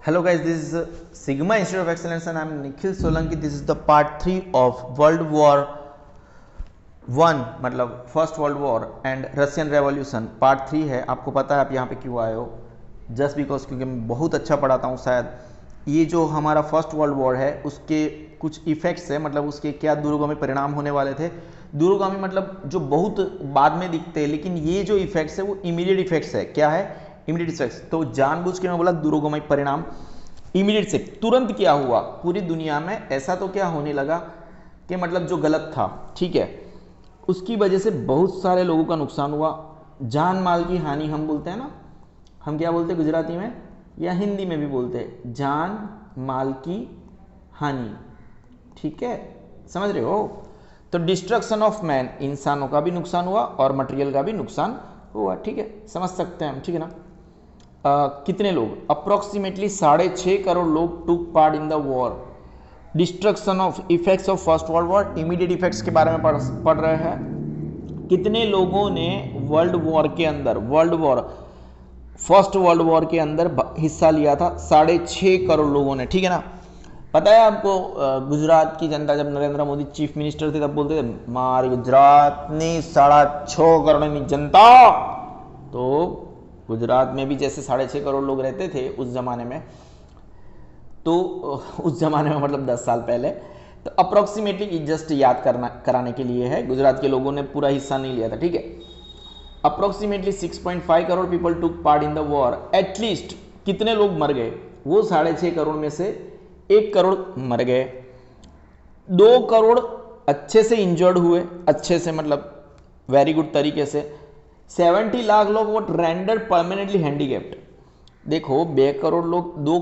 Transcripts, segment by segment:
Hello guys, this is Sigma Institute of Excellence and I am Nikhil Solanki. This is the part 3 of World War 1 मतलब first world war and Russian revolution part 3 है। आपको पता है आप यहाँ पे क्यों आए हो? जस्ट बिकॉज क्योंकि मैं बहुत अच्छा पढ़ाता हूँ शायद। ये जो हमारा फर्स्ट वर्ल्ड वॉर है उसके कुछ इफेक्ट्स है, मतलब उसके क्या दूरगामी परिणाम होने वाले थे। दूरगामी मतलब जो बहुत बाद में दिखते हैं, लेकिन ये जो इफेक्ट्स है वो इमीडिएट इफेक्ट्स है। क्या है? Immediate effects. तो जानबूझ के मैं बोला दूरगामी परिणाम इमीडिएट से, तुरंत क्या हुआ पूरी दुनिया में, ऐसा तो क्या होने लगा कि मतलब जो गलत था, ठीक है, उसकी वजह से बहुत सारे लोगों का नुकसान हुआ। जान माल की हानि हम बोलते हैं ना, हम क्या बोलते हैं गुजराती में या हिंदी में भी बोलते हैं, जान माल की हानि, ठीक है, समझ रहे हो? तो डिस्ट्रक्शन ऑफ मैन, इंसानों का भी नुकसान हुआ और मटेरियल का भी नुकसान हुआ, ठीक है, समझ सकते हैं हम, ठीक है ना। कितने लोग? अप्रोक्सीमेटली 6.5 करोड़ लोग took part in the war. Destruction of effects of first world war, immediate effects के बारे में पढ़ रहे हैं। कितने लोगों ने वर्ल्ड वॉर के अंदर, फर्स्ट वर्ल्ड वॉर के अंदर हिस्सा लिया था? 6.5 करोड़ लोगों ने, ठीक है ना। पता है आपको, गुजरात की जनता जब नरेंद्र मोदी चीफ मिनिस्टर थे तब बोलते थे मारी गुजरात ने 6.5 करोड़ की जनता। तो गुजरात में भी जैसे 6.5 करोड़ लोग रहते थे उस जमाने में, तो उस जमाने में मतलब 10 साल पहले, तो अप्रोक्सीमेटली जस्ट याद कराने के लिए है, गुजरात के लोगों ने पूरा हिस्सा नहीं लिया था, ठीक है। Approximately 6.5 crore people took part in the war. At least कितने लोग मर गए? वो 6.5 करोड़ में से 1 करोड़ मर गए, 2 करोड़ अच्छे से इंजर्ड हुए, अच्छे से मतलब वेरी गुड तरीके से। 70 लाख लोग वो रेंडर परमानेंटली हैंडीकैप्ड। देखो 2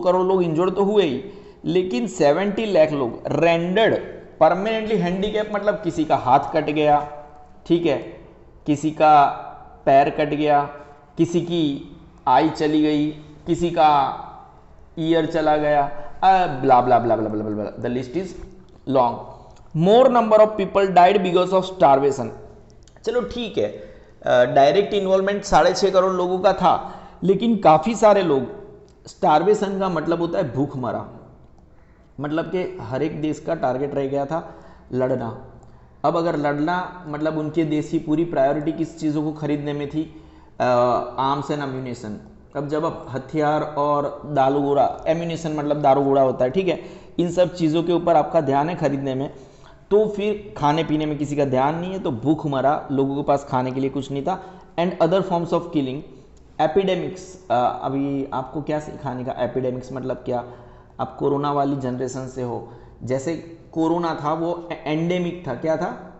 करोड़ लोग इंजर्ड तो हुए ही, लेकिन 70 लाख लोग रेंडर्ड परमानेंटली हैंडीकैप, मतलब किसी का हाथ कट गया, ठीक है, किसी का पैर कट गया, किसी की आई चली गई, किसी का ईयर चला गया, blah blah blah blah blah blah, the list is long. More number of people died because of starvation. चलो ठीक है, डायरेक्ट इन्वॉल्वमेंट 6.5 करोड़ लोगों का था, लेकिन काफ़ी सारे लोग, स्टारवेशन का मतलब होता है भूख मरा, मतलब कि हर एक देश का टारगेट रह गया था लड़ना। अब अगर लड़ना मतलब उनके देश की पूरी प्रायोरिटी किस चीज़ों को खरीदने में थी? Arms and ammunition. अब जब आप हथियार और दारू गोला, एम्यूनेशन मतलब दारू गोला होता है, ठीक है, इन सब चीज़ों के ऊपर आपका ध्यान है खरीदने में, तो फिर खाने पीने में किसी का ध्यान नहीं है, तो भूख मरा, लोगों के पास खाने के लिए कुछ नहीं था। And other forms of killing, epidemics. अभी आपको क्या सिखाने का? एपिडेमिक्स मतलब क्या? आप कोरोना वाली जनरेशन से हो, जैसे कोरोना था वो एंडेमिक था। क्या था?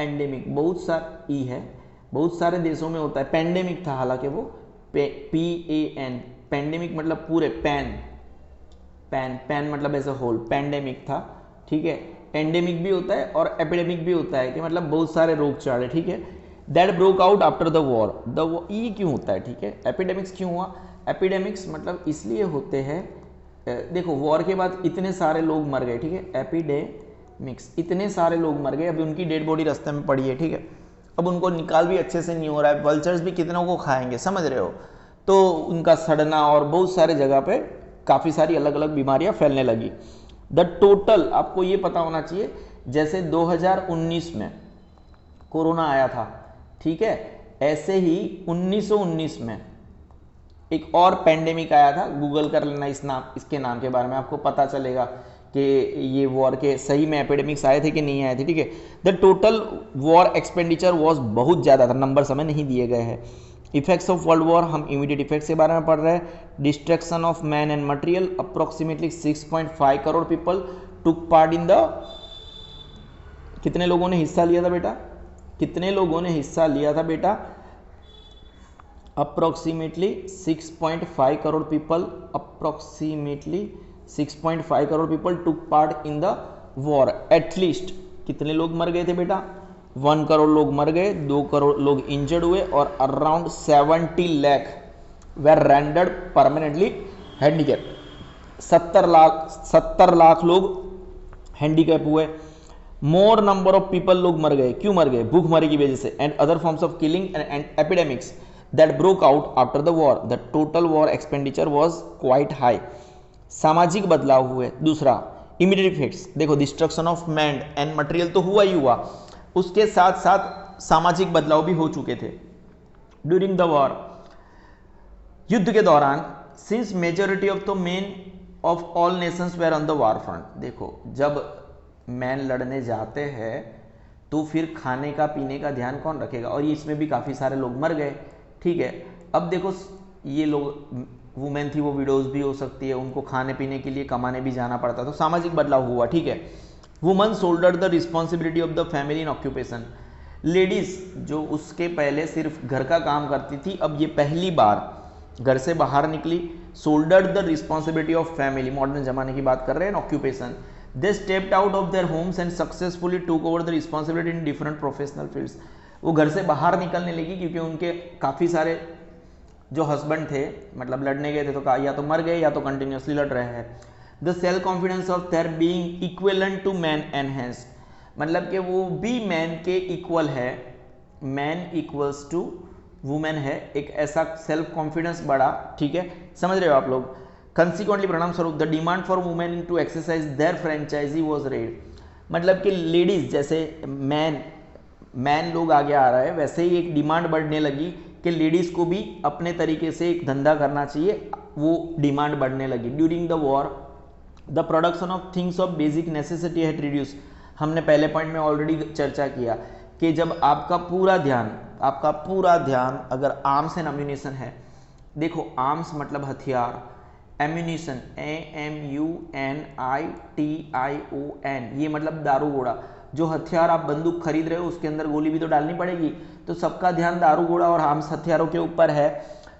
एंडेमिक, बहुत सारा ई है, बहुत सारे देशों में होता है। पेंडेमिक था हालांकि वो PAN, पेंडेमिक मतलब पूरे, पैन मतलब ऐसे होल, पेंडेमिक था, ठीक है। एंडेमिक भी होता है और एपिडेमिक भी होता है कि मतलब बहुत सारे रोग चाड़े, ठीक है। That broke out after the war. ये क्यों होता है, ठीक है, एपिडेमिक्स क्यों हुआ? एपिडेमिक्स मतलब इसलिए होते हैं, देखो वॉर के बाद इतने सारे लोग मर गए, ठीक है, एपिडेमिक्स, इतने सारे लोग मर गए, अभी उनकी डेड बॉडी रास्ते में पड़ी है, ठीक है, अब उनको निकाल भी अच्छे से नहीं हो रहा है, वल्चर्स भी कितनों को खाएंगे, समझ रहे हो? तो उनका सड़ना और बहुत सारे जगह पे काफ़ी सारी अलग अलग बीमारियां फैलने लगी। द टोटल, आपको ये पता होना चाहिए, जैसे 2019 में कोरोना आया था, ठीक है, ऐसे ही 1919 में एक और पेंडेमिक आया था। गूगल कर लेना इसके नाम के बारे में, आपको पता चलेगा कि ये वॉर के सही में एपिडेमिक्स आए थे कि नहीं आए थे, ठीक है। The total war expenditure was बहुत ज़्यादा था, नंबर समय नहीं दिए गए हैं। इफेक्ट्स ऑफ वर्ल्ड वॉर, हम इमीडिएट इफेक्ट्स के बारे में पढ़ रहे हैं। Destruction of man and material, approximately 6.5 crore people took part in the, कितने लोगों ने हिस्सा लिया था बेटा? कितने लोगों ने हिस्सा लिया था बेटा? Approximately 6.5 crore people, approximately 6.5 crore people took part in the war. At least कितने लोग मर गए थे बेटा? 1 करोड़ लोग मर गए, 2 करोड़ लोग इंजर्ड हुए और around 70 lakh were rendered permanently handicapped. 70 lakh लोग हैंडीकैप हुए। मोर नंबर ऑफ पीपल, लोग मर गए, क्यों मर गए? भूखमरी की वजह से। And other forms of killing and epidemics that broke out after the war. The total war expenditure was quite high. सामाजिक बदलाव हुए। दूसरा इमीडिएट इफेक्ट्स, देखो destruction of land and material तो हुआ ही हुआ, उसके साथ साथ सामाजिक बदलाव भी हो चुके थे। ड्यूरिंग द वॉर, युद्ध के दौरान, since majority of the men of all nations were on the war front, देखो जब मैन लड़ने जाते हैं तो फिर खाने का पीने का ध्यान कौन रखेगा, और इसमें भी काफ़ी सारे लोग मर गए। ठीक है, अब देखो ये लोग, वुमेन थी, वो विडोज भी हो सकती है, उनको खाने पीने के लिए कमाने भी जाना पड़ता, तो सामाजिक बदलाव हुआ। ठीक है, woman shoulder the responsibility of the family in occupation, ladies जो उसके पहले सिर्फ घर का काम करती थी, अब ये पहली बार घर से बाहर निकली। Shoulder the responsibility of family, modern जमाने की बात कर रहे हैं, occupation. They stepped out of their homes and successfully took over the responsibility in different professional fields, वो घर से बाहर निकलने लगी क्योंकि उनके काफ़ी सारे जो हस्बैंड थे, मतलब लड़ने गए थे तो या तो मर गए या तो कंटिन्यूसली लड़ रहे हैं। The self confidence of their being equivalent to man enhanced, मतलब कि वो भी मैन के इक्वल है, मैन इक्वल्स टू वुमेन है, एक ऐसा सेल्फ कॉन्फिडेंस बढ़ा। ठीक है, समझ रहे हो आप लोग। कंसिक्वेंटली परिणाम स्वरूप the demand for women to exercise their franchise was raised, मतलब कि लेडीज जैसे मैन लोग आगे आ रहा है, वैसे ही एक डिमांड बढ़ने लगी कि लेडीज को भी अपने तरीके से एक धंधा करना चाहिए, वो डिमांड बढ़ने लगी। During the war the production of things of basic necessity had reduce, हमने पहले पॉइंट में ऑलरेडी चर्चा किया कि जब आपका पूरा ध्यान अगर आर्म्स एंड एम्यूनिशन है, देखो आर्म्स मतलब हथियार, एम्यूनिशन AMUNITION, ये मतलब दारू गोड़ा, जो हथियार आप बंदूक खरीद रहे हो उसके अंदर गोली भी तो डालनी पड़ेगी, तो सबका ध्यान दारू गोड़ा और आर्म्स हथियारों के ऊपर है,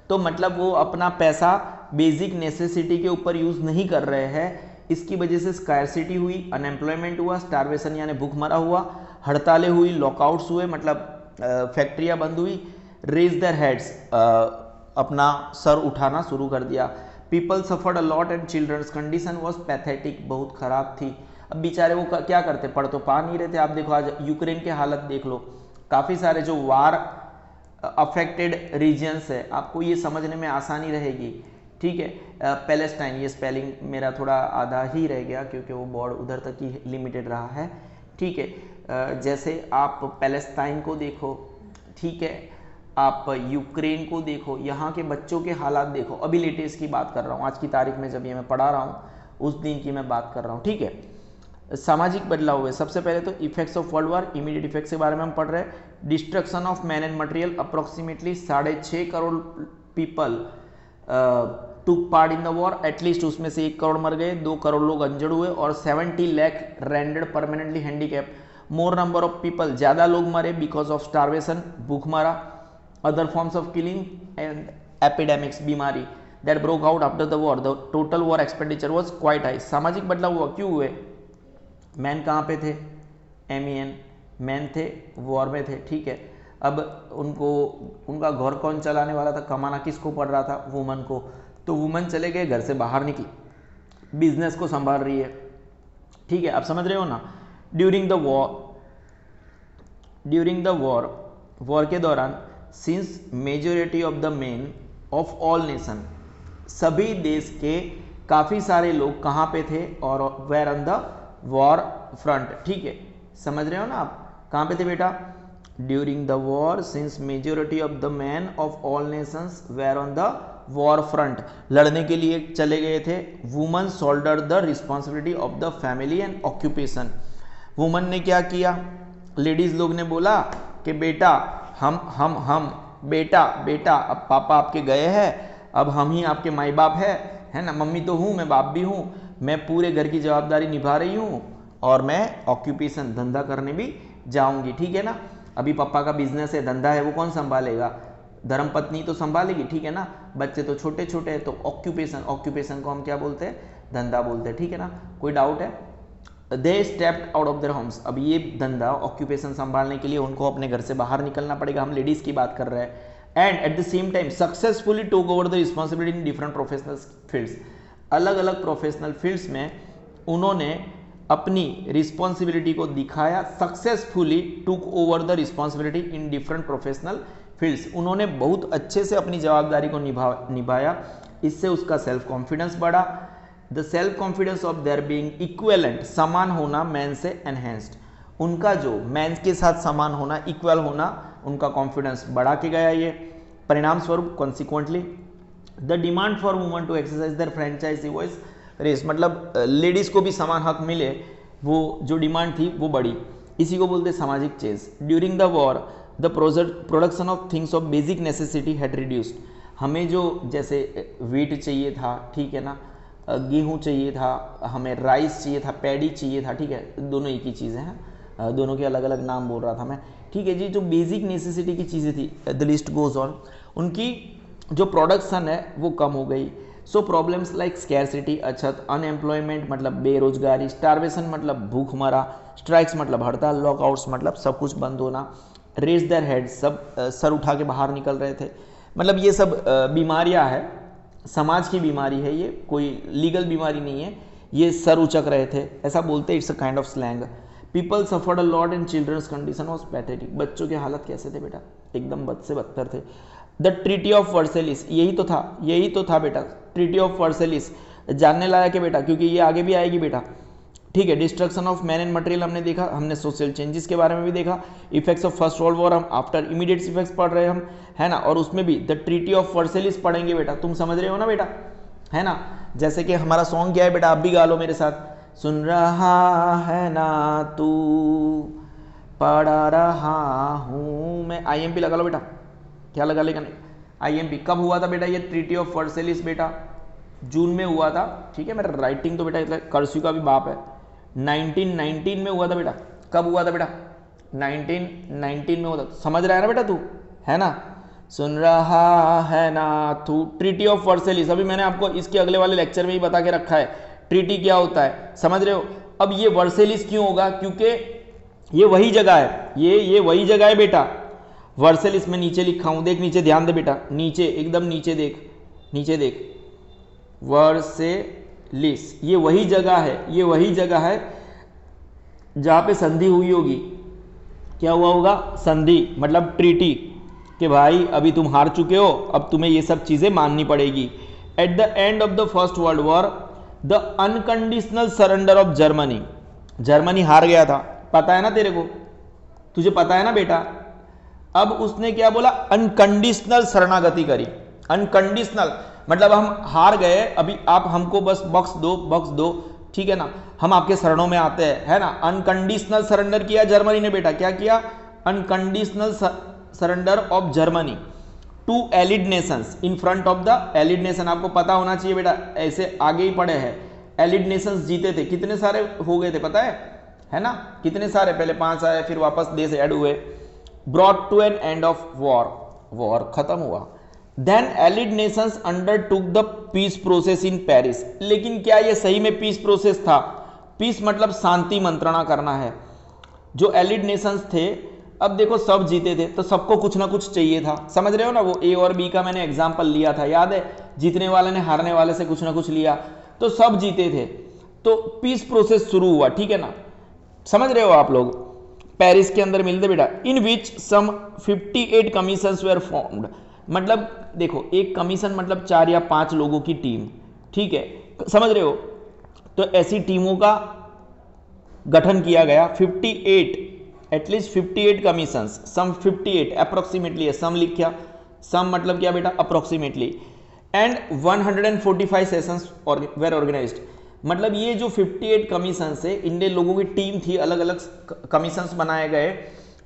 तो मतलब वो अपना पैसा बेसिक नेसेसिटी के ऊपर यूज नहीं कर रहे हैं। इसकी वजह से स्कार्सिटी हुई, अनएम्प्लॉयमेंट हुआ, स्टारवेशन यानी भूखमरा हुआ, हड़तालें हुई, लॉकआउट्स हुए, मतलब फैक्ट्रियां बंद हुई, रेज देयर हेड्स, अपना सर उठाना शुरू कर दिया। People suffered a lot and children's condition was pathetic, बहुत खराब थी। अब बेचारे वो क्या करते, पढ़ तो पा नहीं रहे थे। आप देखो आज यूक्रेन के हालत देख लो, काफ़ी सारे जो वार अफेक्टेड रीजन्स है, आपको ये समझने में आसानी रहेगी। ठीक है, पैलेस्टाइन, ये स्पेलिंग मेरा थोड़ा आधा ही रह गया क्योंकि वो बोर्ड उधर तक ही लिमिटेड रहा है। ठीक है, जैसे आप पैलेस्टाइन को देखो, ठीक है, आप यूक्रेन को देखो, यहाँ के बच्चों के हालात देखो। अभी लेटेस्ट की बात कर रहा हूँ, आज की तारीख में जब ये मैं पढ़ा रहा हूँ उस दिन की मैं बात कर रहा हूँ। ठीक है, सामाजिक बदलाव हुए। सबसे पहले तो effects of world war, immediate effects के बारे में हम पढ़ रहे हैं। Destruction of man and material, approximately 6.5 crore people took part in the war, at least उसमें से 1 करोड़ मर गए, 2 करोड़ लोग इंजर्ड हुए और 70 lakh rendered permanently handicap. More number of people, ज़्यादा लोग मरे बिकॉज ऑफ स्टारवेशन, भूखमरा, other forms of killing and epidemics, बीमारी that broke out after the war, the total war expenditure was quite high. सामाजिक बदलाव हुआ, क्यों हुए? मैन कहाँ पे थे? MEN, मैन थे, वॉर में थे। ठीक है, अब उनका घर कौन चलाने वाला था, कमाना किसको पड़ रहा था? वुमन को। तो वुमन चले गए, घर से बाहर निकली, बिजनेस को संभाल रही है। ठीक है, आप समझ रहे हो ना। ड्यूरिंग द वॉर के दौरान, since majority of the men of all nation, सभी देश के काफ़ी सारे लोग कहाँ पे थे? और were on the war front. ठीक है, समझ रहे हो ना आप, कहाँ पे थे बेटा? During the war, since majority of the man of all nations were on the war front, लड़ने के लिए चले गए थे। Woman shoulder the responsibility of the family and occupation, woman ने क्या किया? लेडीज लोग ने बोला कि बेटा हम बेटा अब पापा आपके गए हैं, अब हम ही आपके माई बाप है ना, मम्मी तो हूँ, मैं बाप भी हूँ, मैं पूरे घर की जवाबदारी निभा रही हूँ और मैं ऑक्यूपेशन, धंधा करने भी जाऊंगी। ठीक है ना, अभी पापा का बिजनेस है, धंधा है, वो कौन संभालेगा? धर्मपत्नी तो संभालेगी। ठीक है ना, बच्चे तो छोटे छोटे हैं, तो ऑक्यूपेशन को हम क्या बोलते हैं? धंधा बोलते हैं। ठीक है ना, कोई डाउट है? They stepped out of their homes, अब ये धंधा ऑक्यूपेशन संभालने के लिए उनको अपने घर से बाहर निकलना पड़ेगा, हम लेडीज की बात कर रहे हैं। And at the same time successfully took over the responsibility in different professional fields, अलग अलग प्रोफेशनल फील्ड्स में उन्होंने अपनी रिस्पॉन्सिबिलिटी को दिखाया। Successfully took over the responsibility in different professional fields, उन्होंने बहुत अच्छे से अपनी जवाबदारी को निभाया, इससे उसका सेल्फ कॉन्फिडेंस बढ़ा। The self confidence of their being equivalent, समान होना मैन से एनहेंस्ड, उनका जो मैन के साथ समान होना, इक्वल होना, उनका कॉन्फिडेंस बढ़ा के गया। ये परिणाम स्वरूप consequently the demand for woman to exercise their franchise voice raised, मतलब लेडीज को भी समान हक मिले, वो जो डिमांड थी वो बढ़ी। इसी को बोलते सामाजिक change. During the war the production of things of basic necessity had reduced, हमें जो जैसे वीट चाहिए था, ठीक है ना, गेहूं चाहिए था, हमें राइस चाहिए था, पैडी चाहिए था, ठीक है, दोनों एक ही चीज़ें हैं, दोनों के अलग अलग नाम बोल रहा था मैं, ठीक है जी। जो बेसिक नेसेसिटी की चीज़ें थी, द लिस्ट गोज ऑन, उनकी जो प्रोडक्शन है वो कम हो गई। सो प्रॉब्लम्स लाइक स्कैरसिटी, अछत, अनएम्प्लॉयमेंट मतलब बेरोजगारी, स्टारवेशन मतलब भूखमरा, स्ट्राइक्स मतलब हड़ताल, लॉकआउट्स मतलब सब कुछ बंद होना, रेज देयर हेड, सब सर उठा के बाहर निकल रहे थे। मतलब ये सब बीमारियां है, समाज की बीमारी है, ये कोई लीगल बीमारी नहीं है, ये सर उचक रहे थे, ऐसा बोलते, it's a kind of slang. People suffered a lot and children's condition was pathetic, बच्चों के हालत कैसे थे बेटा, एकदम बद से बदतर थे। द ट्रीटी ऑफ वर्सेलिस, यही तो था बेटा, ट्रीटी ऑफ वर्सेलिस, जानने लायक है बेटा, क्योंकि ये आगे भी आएगी बेटा, ठीक है। Destruction of man and material हमने देखा, हमने सोशल चेंजेस के बारे में भी देखा, effects of first world war हम आफ्टर इमीडिएट इफेक्ट्स पढ़ रहे हैं हम, है ना, और उसमें भी द ट्रीटी ऑफ वर्सेलिस पढ़ेंगे बेटा, तुम समझ रहे हो ना बेटा, है ना। जैसे कि हमारा सॉन्ग क्या है बेटा, आप भी गा लो मेरे साथ, सुन रहा है ना तू, पढ़ा रहा हूँ मैं, आईएमपी लगा लो बेटा, क्या लगा लेगा नहीं, आईएमपी। कब हुआ था बेटा ये ट्रीटी ऑफ वर्सेलिस बेटा, जून में हुआ था, ठीक है। मेरा राइटिंग तो बेटा कर्सिव का भी बाप है, 1919 में हुआ था बेटा। कब हुआ था बेटा, 1919 में हुआ था, समझ रहा है ना बेटा तू, है ना, सुन रहा है ना तू, ट्रीटी ऑफ वर्सेलिस, अभी मैंने आपको इसके अगले वाले लेक्चर में ही बता के रखा है ट्रीटी क्या होता है, समझ रहे हो। अब ये वर्सेलिस क्यों होगा, क्योंकि ये वही जगह है, ये वही जगह है बेटा, वर्सेलिस में नीचे लिखा हूं, देख नीचे, ध्यान दे बेटा, नीचे एकदम नीचे देख, नीचे देख, वर्सेलिस, ये वही जगह है जहां पे संधि हुई होगी। क्या हुआ होगा, संधि, मतलब ट्रीटी, कि भाई अभी तुम हार चुके हो, अब तुम्हें ये सब चीजें माननी पड़ेगी। Eight the end of the first world war the unconditional surrender of Germany, Germany हार गया था, पता है ना तेरे को, तुझे पता है ना बेटा। अब उसने क्या बोला, अनकंडीशनल शरणागति करी, अनकंडीशनल मतलब हम हार गए, अभी आप हमको बस बख्श दो, ठीक है ना, हम आपके शरणों में आते हैं, है ना। अनकंडीशनल सरेंडर किया जर्मनी ने बेटा, क्या किया, unconditional surrender of Germany to allied nations in front of the allied nation, आपको पता होना चाहिए बेटा, ऐसे आगे ही पड़े हैं, एलिड नेशंस जीते थे, कितने सारे हो गए थे पता है ना, कितने सारे, पहले 5 आए, फिर वापस देश ऐड हुए। Brought to an end of war खत्म हुआ। Then allied nations undertook the peace process in Paris, लेकिन क्या ये सही में पीस प्रोसेस था, पीस मतलब शांति मंत्रणा करना है। जो एलिड नेशंस थे, अब देखो सब जीते थे तो सबको कुछ ना कुछ चाहिए था, समझ रहे हो ना, वो ए और बी का मैंने एग्जांपल लिया था, याद है, जीतने वाले ने हारने वाले से कुछ ना कुछ लिया, तो सब जीते थे, तो पीस प्रोसेस शुरू हुआ, ठीक है ना, समझ रहे हो आप लोग। पेरिस के अंदर मिलते बेटा, इन विच सम 58 कमीशंस वेर फॉर्म्ड, मतलब देखो एक कमीशन मतलब 4 या 5 लोगों की टीम, ठीक है, समझ रहे हो, तो ऐसी टीमों का गठन किया गया। 58 एटलीस्ट 58 कमीशंस, सम 58 अप्रोक्सीमेटली है, सम लिखा, सम मतलब क्या बेटा, approximately, and 145 sessions were organized, मतलब ये जो 58 कमीशन से इंडियन लोगों की टीम थी, अलग अलग कमीशंस बनाए गए,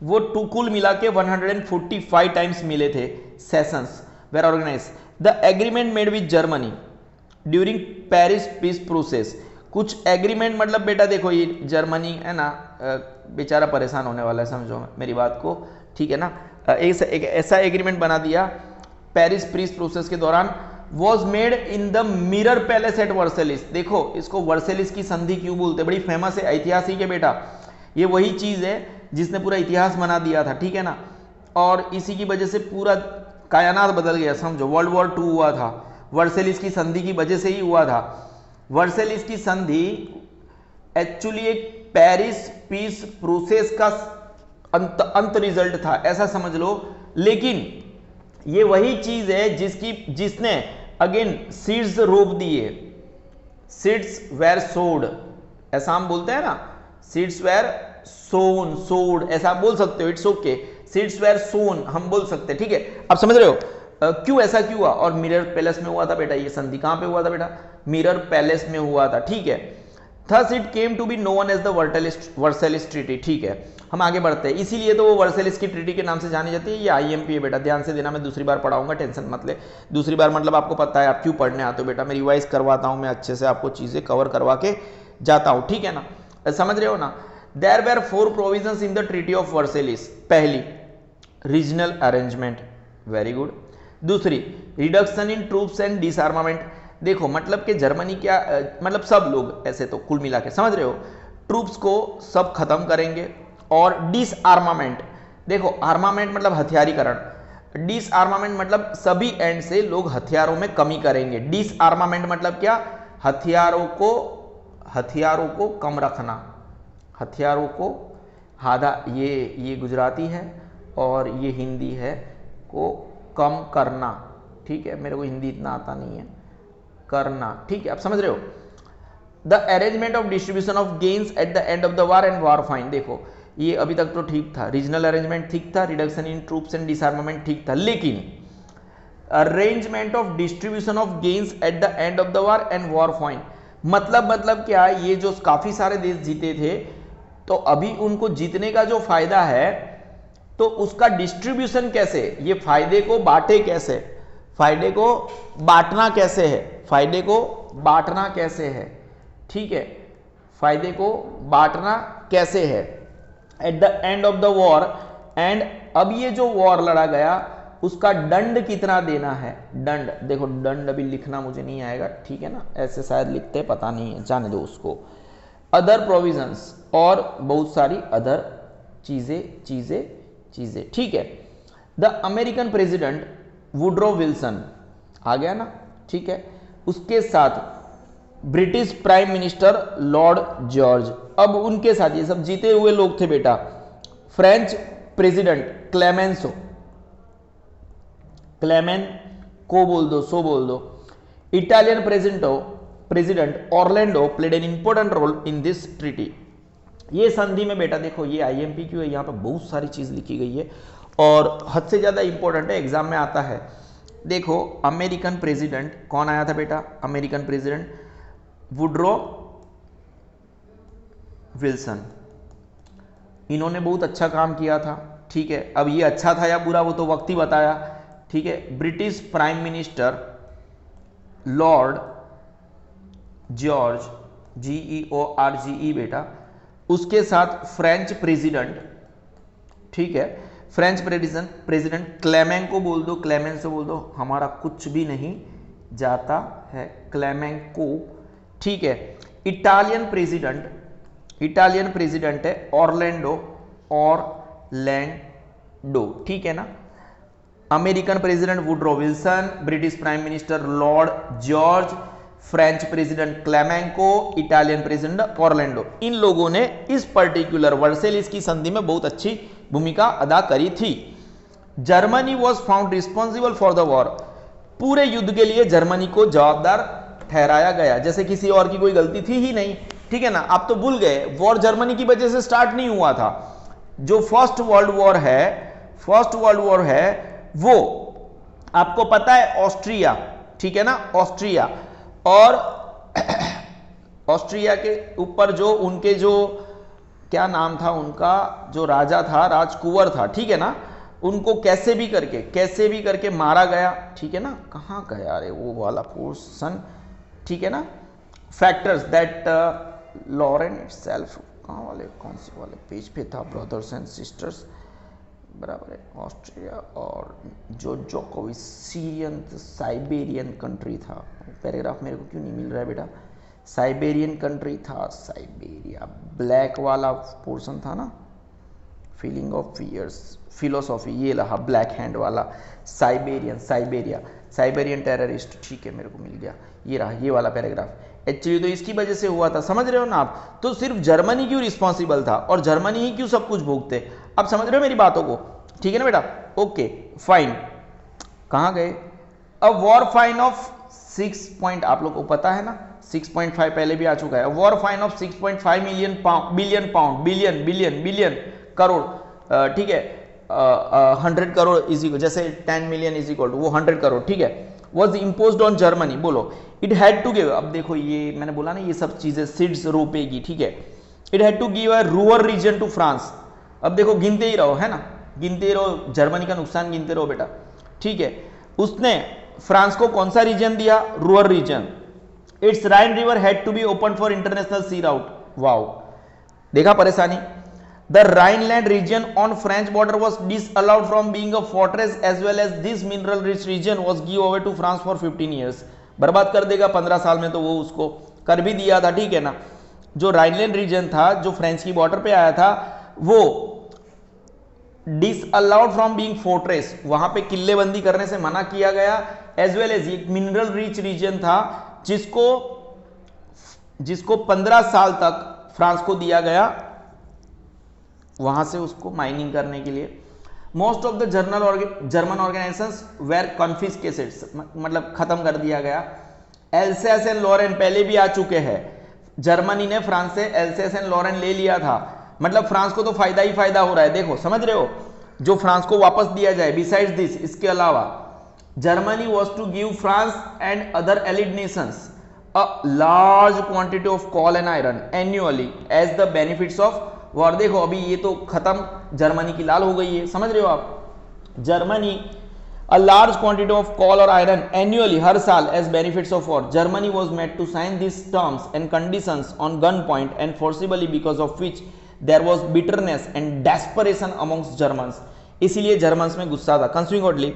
वो कुल मिला के 145 टाइम्स मिले थे, sessions were organize. The agreement made with Germany during Paris peace process, कुछ एग्रीमेंट मतलब बेटा देखो, ये जर्मनी है ना, बेचारा परेशान होने वाला है, समझो मेरी बात को, ठीक है ना, एक ऐसा एग्रीमेंट बना दिया पेरिस पीस प्रोसेस के दौरान, was made in the mirror palace at Versailles. देखो इसको वर्सेलिस की संधि क्यों बोलते, बड़ी फेमस है, ऐतिहासिक है बेटा, ये वही चीज है जिसने पूरा इतिहास बना दिया था, ठीक है ना, और इसी की वजह से पूरा कायनात बदल गया, समझो। वर्ल्ड वॉर 2 हुआ था वर्सेलिस की संधि की वजह से ही हुआ था। वर्सेलिस की संधि एक्चुअली एक पेरिस पीस प्रोसेस का अंत रिजल्ट था, ऐसा समझ लो, लेकिन ये वही चीज है जिसने अगेन सीड्स रोप दिए, सीड्स वेर सोड, ऐसा हम बोलते हैं ना, सीड्स वेर सोन, सोड, ऐसा आप बोल सकते हो, इट्स ओके। सीड्स वेर सोन हम बोल सकते हैं, ठीक है, आप समझ रहे हो क्यों ऐसा क्यों हुआ। और मिरर पैलेस में हुआ था बेटा, ये संधि कहां पे हुआ था बेटा, मिरर पैलेस में हुआ था, ठीक है। Thus it came to be known as the Versailles treaty, ठीक है। हम आगे बढ़ते हैं, इसीलिए तो वो वर्सेलिस की ट्रीटी के नाम से जानी जाती है। ये आईएमपी है बेटा, ध्यान से देना, मैं दूसरी बार पढ़ाऊंगा, टेंशन मत ले। दूसरी बार मतलब आपको पता है आप क्यों पढ़ने आते हो बेटा, मैं रिवाइज करवाता हूं, मैं अच्छे से आपको चीजें कवर करवा के जाता हूं, ठीक है ना, समझ रहे हो ना। There were 4 provisions in the treaty of Versailles. पहली, रीजनल अरेंजमेंट, वेरी गुड। दूसरी, reduction in troops and disarmament. देखो मतलब कि जर्मनी क्या मतलब सब लोग ऐसे तो कुल मिला के समझ रहे हो, ट्रूप्स को सब खत्म करेंगे। और डिसआर्मामेंट, देखो आर्मामेंट मतलब हथियारीकरण, डिसआर्मामेंट मतलब सभी एंड से लोग हथियारों में कमी करेंगे। डिसआर्मामेंट मतलब क्या, हथियारों को कम रखना, हथियारों को आधा, ये गुजराती है और ये हिंदी है, को कम करना, ठीक है, मेरे को हिंदी इतना आता नहीं है, करना, ठीक है, आप समझ रहे हो। The arrangement of distribution of gains eight the end of the war and war fine. देखो ये अभी तक तो ठीक था, रीजनल अरेंजमेंट ठीक था, रिडक्शन इन ट्रूप्स एंड डिसआर्मामेंट ठीक था, लेकिन arrangement of distribution of gains eight the end of the war and war fine मतलब क्या, ये जो काफी सारे देश जीते थे तो अभी उनको जीतने का जो फायदा है तो उसका डिस्ट्रीब्यूशन कैसे, ये फायदे को बांटे कैसे, फायदे को बांटना कैसे है, फायदे को बांटना कैसे है, ठीक है, फायदे को बांटना कैसे है eight the end of the war. And अब ये जो वॉर लड़ा गया उसका दंड कितना देना है, दंड, देखो दंड अभी लिखना मुझे नहीं आएगा, ठीक है ना, ऐसे शायद लिखते पता नहीं है, जाने दो उसको। अदर प्रोविजंस, और बहुत सारी अदर चीजें, ठीक है। The American president Woodrow Wilson आ गया ना, ठीक है, उसके साथ British prime minister Lord George, अब उनके साथ ये सब जीते हुए लोग थे बेटा। फ्रेंच प्रेसिडेंट क्लेमेंसो, क्लेमेन को बोल दो, सो बोल दो। Italian president Orlando played an important role in this treaty. ये संधि में बेटा देखो, ये आईएमपी क्यू है, यहाँ पे बहुत सारी चीज लिखी गई है और हद से ज्यादा इंपॉर्टेंट है, एग्जाम में आता है। देखो अमेरिकन प्रेसिडेंट कौन आया था बेटा, अमेरिकन प्रेसिडेंट वुड्रो विल्सन, इन्होंने बहुत अच्छा काम किया था, ठीक है। अब ये अच्छा था या बुरा वो तो वक्त ही बताया, ठीक है। British prime minister Lord George, GEORGE बेटा, उसके साथ फ्रेंच प्रेसिडेंट, ठीक है, फ्रेंच प्रेसिडेंट क्लेमेंट को बोल दो, क्लेमेंट से बोल दो, हमारा कुछ भी नहीं जाता है, क्लेमेंट को, ठीक है। इटालियन प्रेसिडेंट है ऑर्लैंडो, ठीक है ना। American president Woodrow Wilson, British prime minister Lord George, French president Clemenceau, Italian president Orlando, इन लोगों ने इस पर्टिकुलर वर्सेलिस की संधि में बहुत अच्छी भूमिका अदा करी थी। Germany was found responsible for the war, पूरे युद्ध के लिए जर्मनी को जवाबदार ठहराया गया, जैसे किसी और की कोई गलती थी ही नहीं, ठीक है ना। आप तो भूल गए वॉर जर्मनी की वजह से स्टार्ट नहीं हुआ था, जो फर्स्ट वर्ल्ड वॉर है वो आपको पता है ऑस्ट्रिया, ठीक है ना, ऑस्ट्रिया, और ऑस्ट्रिया के ऊपर जो उनके जो क्या नाम था उनका, जो राजा था, राजकुंवर था, ठीक है ना, उनको कैसे भी करके मारा गया, ठीक है ना। कहां गया अरे वो वाला पोर्शन, ठीक है ना। फैक्टर्स दैट लॉरेन इटसेल्फ, कौन से वाले पेज पे था, ब्रदर्स एंड सिस्टर्स, बराबर है, ऑस्ट्रिया और जोकोविच, सीरियन साइबेरियन कंट्री था, पैराग्राफ मेरे को क्यों नहीं मिल रहा है बेटा, साइबेरियन कंट्री था, साइबेरिया, ब्लैक वाला पोर्शन था ना, फीलिंग ऑफ फियर्स, फिलोसॉफी, ये रहा ब्लैक हैंड वाला, साइबेरियन टेररिस्ट, ठीक है, मेरे को मिल गया, ये रहा ये वाला पैराग्राफ। एक्चुअली तो इसकी वजह से हुआ था, समझ रहे हो ना आप। तो सिर्फ जर्मनी क्यों रिस्पॉन्सिबल था और जर्मनी ही क्यों सब कुछ भोगते, आप समझ रहे हो मेरी बातों को, ठीक है ना बेटा, ओके फाइन। कहां गए, अब वॉर फाइन ऑफ 6 पॉइंट, आप लोग को पता है ना, 6.5 पहले भी आ चुका है। War fine of 6.5 billion pound, billion crore, ठीक है, 100 करोड़ इज इक्वल, जैसे 10 मिलियन इज इक्वल टू वो 100 करोड़, ठीक है, वॉज इम्पोज्ड ऑन जर्मनी। बोलो इट हैड टू गिव, अब देखो ये मैंने बोला ना ये सब चीजें सीड्स रोपेगी, ठीक है। It had to give a Ruhr region to France. अब देखो गिनते ही रहो, है ना, गिनते ही रहो, जर्मनी का नुकसान गिनते रहो बेटा, ठीक है। उसने फ्रांस को कौन सा रीजन दिया? Ruhr region. Its Rhine river had to be open for international sea route. Wow, देखा परेशानी। The Rhineland region on French border was disallowed from being a fortress as well as this mineral rich region was given over to France for 15 years। बर्बाद कर देगा 15 साल में, तो वो उसको कर भी दिया था, ठीक है ना। जो राइनलैंड रीजन था जो फ्रेंच की बॉर्डर पे आया था वो डिसअलाउड फ्रॉम बीइंग फोर्ट्रेस, वहां पे किल्लेबंदी करने से मना किया गया, एज वेल एज एक मिनरल रिच रीजन था जिसको 15 साल तक फ्रांस को दिया गया वहां से उसको माइनिंग करने के लिए। Most of the German organizations were confiscated, मतलब खत्म कर दिया गया। एल्सेस एंड लॉरेन पहले भी आ चुके हैं, जर्मनी ने फ्रांस से एल्सेस एंड लॉरेन ले लिया था, मतलब फ्रांस को तो फायदा ही फायदा हो रहा है। देखो समझ रहे हो, जो फ्रांस को वापस दिया जाए। बिसाइड्स दिस, इसके अलावा Germany was to give France and other allied nations a large quantity of coal and iron annually as the benefits of war. देखो अभी ये तो खत्म, जर्मनी की लाल हो गई है, समझ रहे हो आप। Germany a large quantity of coal or iron annually, हर साल, as benefits of war. Germany was made to sign these terms and conditions on gunpoint and forcibly, because of which there was bitterness and desperation amongst Germans. इसीलिए Germans में गुस्सा था। Consequently,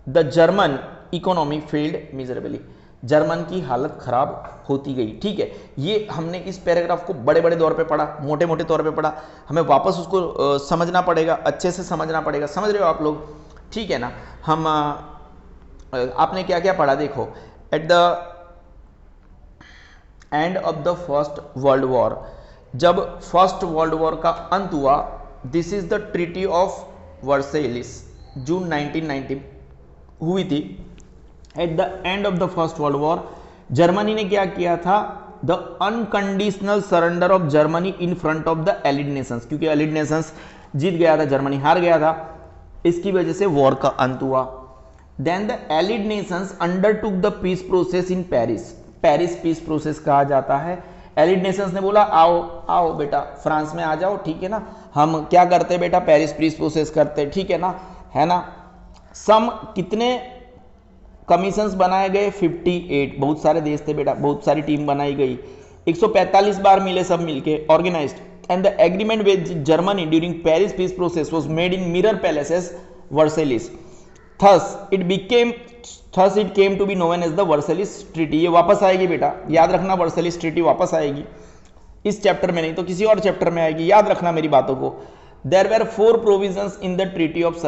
the German economy failed miserably. German की हालत खराब होती गई, ठीक है। ये हमने इस पैराग्राफ को बड़े बड़े तौर पे पढ़ा, मोटे मोटे तौर पे पढ़ा, हमें वापस उसको समझना पड़ेगा, अच्छे से समझना पड़ेगा, समझ रहे हो आप लोग, ठीक है ना। हम आपने क्या क्या पढ़ा, देखो at the end of the first world war, जब फर्स्ट वर्ल्ड वॉर का अंत हुआ, this is the treaty of Versailles, June 1990 हुई थी। At the end of the first world war Germany ने क्या किया था? The unconditional surrender of Germany in front of the allied nations, क्योंकि एलिड नेशंस जीत गया था, जर्मनी हार गया था, इसकी वजह से वॉर का अंत हुआ। Then the allied nations undertook the peace process in Paris, Paris peace process कहा जाता है। एलिड नेशंस ने बोला आओ आओ बेटा फ्रांस में आ जाओ, ठीक है ना, हम क्या करते बेटा, पेरिस पीस प्रोसेस करते, ठीक है ना, है ना। सम कितने कमीशंस बनाए गए? 58, बहुत सारे देश थे बेटा, बहुत सारी टीम बनाई गई, 145 बार मिले सब मिलके, organised. And the agreement with Germany during Paris peace process was made in mirror palaces, Versailles. Thus it came to be known as the Versailles Treaty. ये वापस आएगी बेटा, याद रखना, Versailles Treaty वापस आएगी इस चैप्टर में, नहीं तो किसी और चैप्टर में आएगी, याद रखना मेरी बातों को। There were 4 provisions in the Treaty of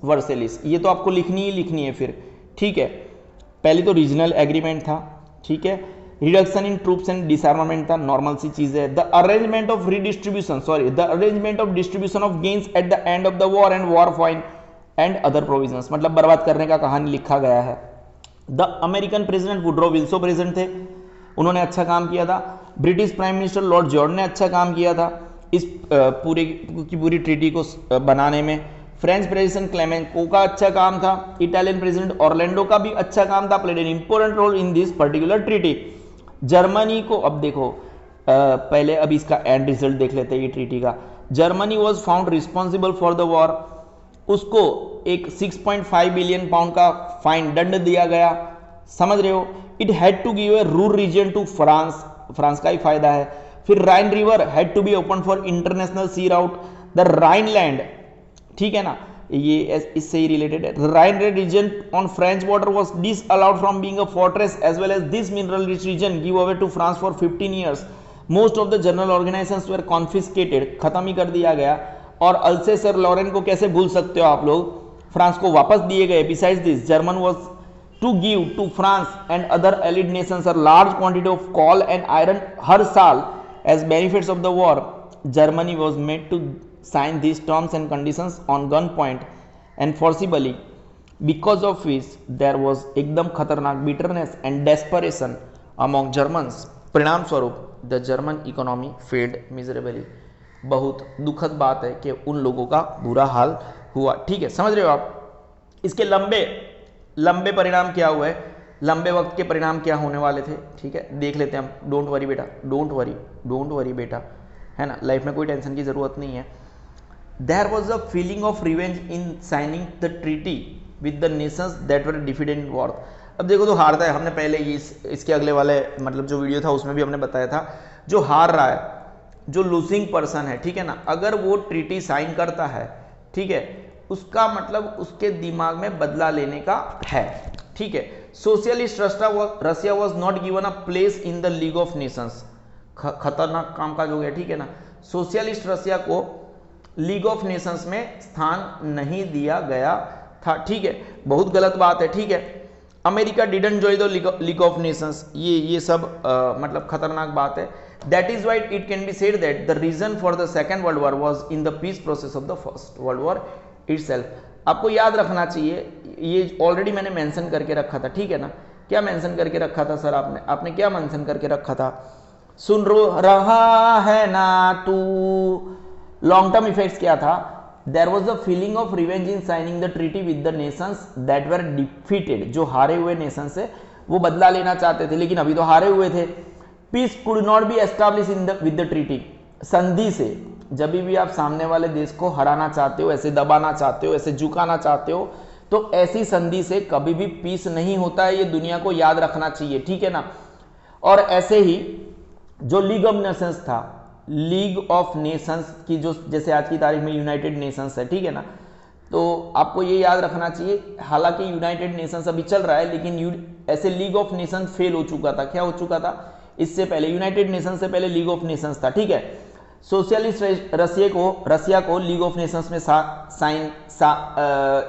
Versailles. ये तो आपको लिखनी ही लिखनी है फिर, ठीक है। पहले तो रीजनल एग्रीमेंट था, ठीक है। रिडक्शन इन ट्रूप्स एंड डिसआर्मामेंट था, नॉर्मल सी चीज है। The arrangement of distribution of gains eight the end of the war and war fine and other provisions, मतलब बर्बाद करने का कहानी लिखा गया है। The American president Woodrow Wilson president थे, उन्होंने अच्छा काम किया था। British prime minister Lord George ने अच्छा काम किया था इस पूरी ट्रीटी को बनाने में। फ्रेंच प्रेसिडेंट क्लेमेंको का अच्छा काम था। इटालियन प्रेसिडेंट ऑर्लैंडो का भी अच्छा काम था, played an important role in this particular treaty. Germany को, अब देखो पहले अब इसका एंड रिजल्ट देख लेते हैं ये ट्रीटी का। Germany was found responsible for the war, उसको एक 6.5 बिलियन पाउंड का फाइन, दंड दिया गया, समझ रहे हो। It had to give a rural region to France, France का ही फायदा है। फिर Rhine river had to be open for international sea route. The Rhineland, ठीक है ना, ये इससे ही रिलेटेड है। Rhine region on French border was disallowed from being a fortress as well as this mineral rich region give away to France for 15 years. Most of the general organisations were confiscated, खत्म ही कर दिया गया। और अल्सेस और Lauren को कैसे भूल सकते हो आप लोग, फ्रांस को वापस दिए गए। Besides this German was to give to France and other allied nations a large quantity of coal and iron हर साल as benefits of the war. Germany was made to sign these terms and conditions on gunpoint and forcibly, because of which there was एकदम खतरनाक bitterness and desperation among Germans, परिणाम स्वरूप the German economy failed miserably. बहुत दुखद बात है कि उन लोगों का बुरा हाल हुआ। ठीक है, समझ रहे हो आप? इसके लंबे परिणाम क्या हुए, लंबे वक्त के परिणाम क्या होने वाले थे, ठीक है, देख लेते हैं हम। डोंट वरी बेटा, डोंट वरी बेटा, है ना, लाइफ में कोई टेंशन की जरूरत नहीं है। There was a feeling of revenge in signing the treaty with the nations that were defeated in war. अब देखो, तो हारता है, हमने पहले इसके अगले वाले मतलब जो वीडियो था उसमें भी हमने बताया था, जो हार रहा है, जो लूजिंग पर्सन है, ठीक है ना, अगर वो ट्रीटी साइन करता है, ठीक है, उसका मतलब उसके दिमाग में बदला लेने का है। ठीक है, socialist Russia was not given a place in the League of Nations. खतरनाक काम काज हो गया, ठीक है ना। सोशलिस्ट रशिया को लीग ऑफ नेशंस में स्थान नहीं दिया गया था। ठीक है, बहुत गलत बात है। ठीक है, America didn't join the League of Nations, ये सब मतलब खतरनाक बात है। That is why it can be said that the reason for the Second World War was in the peace process of the first world War itself. आपको याद रखना चाहिए, ये ऑलरेडी मैंने मेंशन करके रखा था, ठीक है ना। क्या मेंशन करके रखा था सर आपने क्या मेंशन करके रखा था? सुन रहा है ना तू? लॉन्ग टर्म इफेक्ट्स क्या था? There was a feeling of revenge in signing the treaty with the nations that were defeated. जो हारे हुए नेशन से वो बदला लेना चाहते थे, लेकिन अभी तो हारे हुए थे। Peace could not be establish in the with the treaty. संधि से जब भी आप सामने वाले देश को हराना चाहते हो, ऐसे दबाना चाहते हो, ऐसे झुकाना चाहते हो, तो ऐसी संधि से कभी भी पीस नहीं होता है। ये दुनिया को याद रखना चाहिए, ठीक है ना। और ऐसे ही जो लीग ऑफ नेशंस था, लीग ऑफ नेशंस की जो जैसे आज की तारीख में यूनाइटेड नेशंस है, ठीक है ना, तो आपको ये याद रखना चाहिए, हालांकि यूनाइटेड नेशंस अभी चल रहा है, लेकिन ऐसे लीग ऑफ नेशंस फेल हो चुका था। क्या हो चुका था? इससे पहले यूनाइटेड नेशंस से पहले लीग ऑफ नेशंस था, ठीक है। सोशलिस्ट रसिया को लीग ऑफ नेशंस में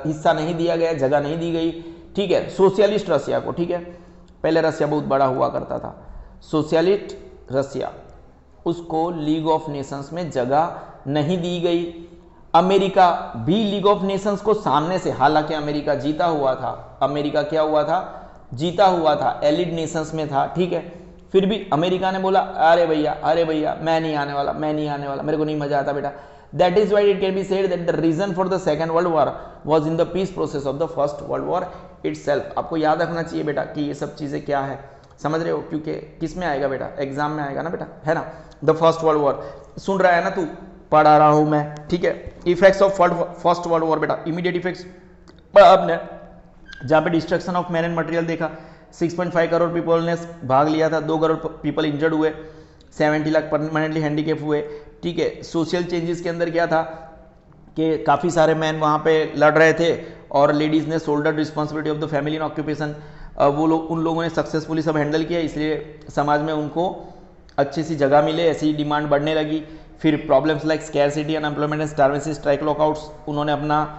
हिस्सा नहीं दिया गया, जगह नहीं दी गई, ठीक है, सोशलिस्ट रसिया को, ठीक है। पहले रसिया बहुत बड़ा हुआ करता था, सोशलिस्ट रसिया, उसको लीग ऑफ नेशंस में जगह नहीं दी गई। अमेरिका भी लीग ऑफ नेशंस को सामने से, हालांकि अमेरिका जीता हुआ था, अमेरिका क्या हुआ था? जीता हुआ था, एलिड नेशंस में था, ठीक है। फिर भी अमेरिका ने बोला अरे भैया मैं नहीं आने वाला, मेरे को नहीं मजा आता बेटा। That is why it can be said that the reason for the Second World War was in the peace process of the first world War itself. आपको याद रखना चाहिए बेटा कि ये सब चीजें क्या है, समझ रहे हो? क्योंकि किस में आएगा बेटा? एग्जाम में आएगा ना बेटा, है ना। द फर्स्ट वर्ल्ड वॉर सुन रहा है ना तू? पढ़ा रहा हूं मैं, ठीक है। Effects of first world war बेटा, इमीडिएट इफेक्ट्स आपने जहां पे destruction of man and material देखा, 6.5 करोड़ पीपल ने भाग लिया था, 2 करोड़ पीपल इंजर्ड हुए, 70 लाख परमानेंटली हैंडीकैप हुए, ठीक है। सोशल चेंजेस के अंदर क्या था कि काफ़ी सारे मैन वहाँ पे लड़ रहे थे और लेडीज़ ने shoulder responsibility of the family in occupation. वो लोग, उन लोगों ने सक्सेसफुली सब हैंडल किया, इसलिए समाज में उनको अच्छी सी जगह मिले, ऐसी डिमांड बढ़ने लगी। फिर problems like scarcity, unemployment and starvation, strike, lockouts, उन्होंने अपना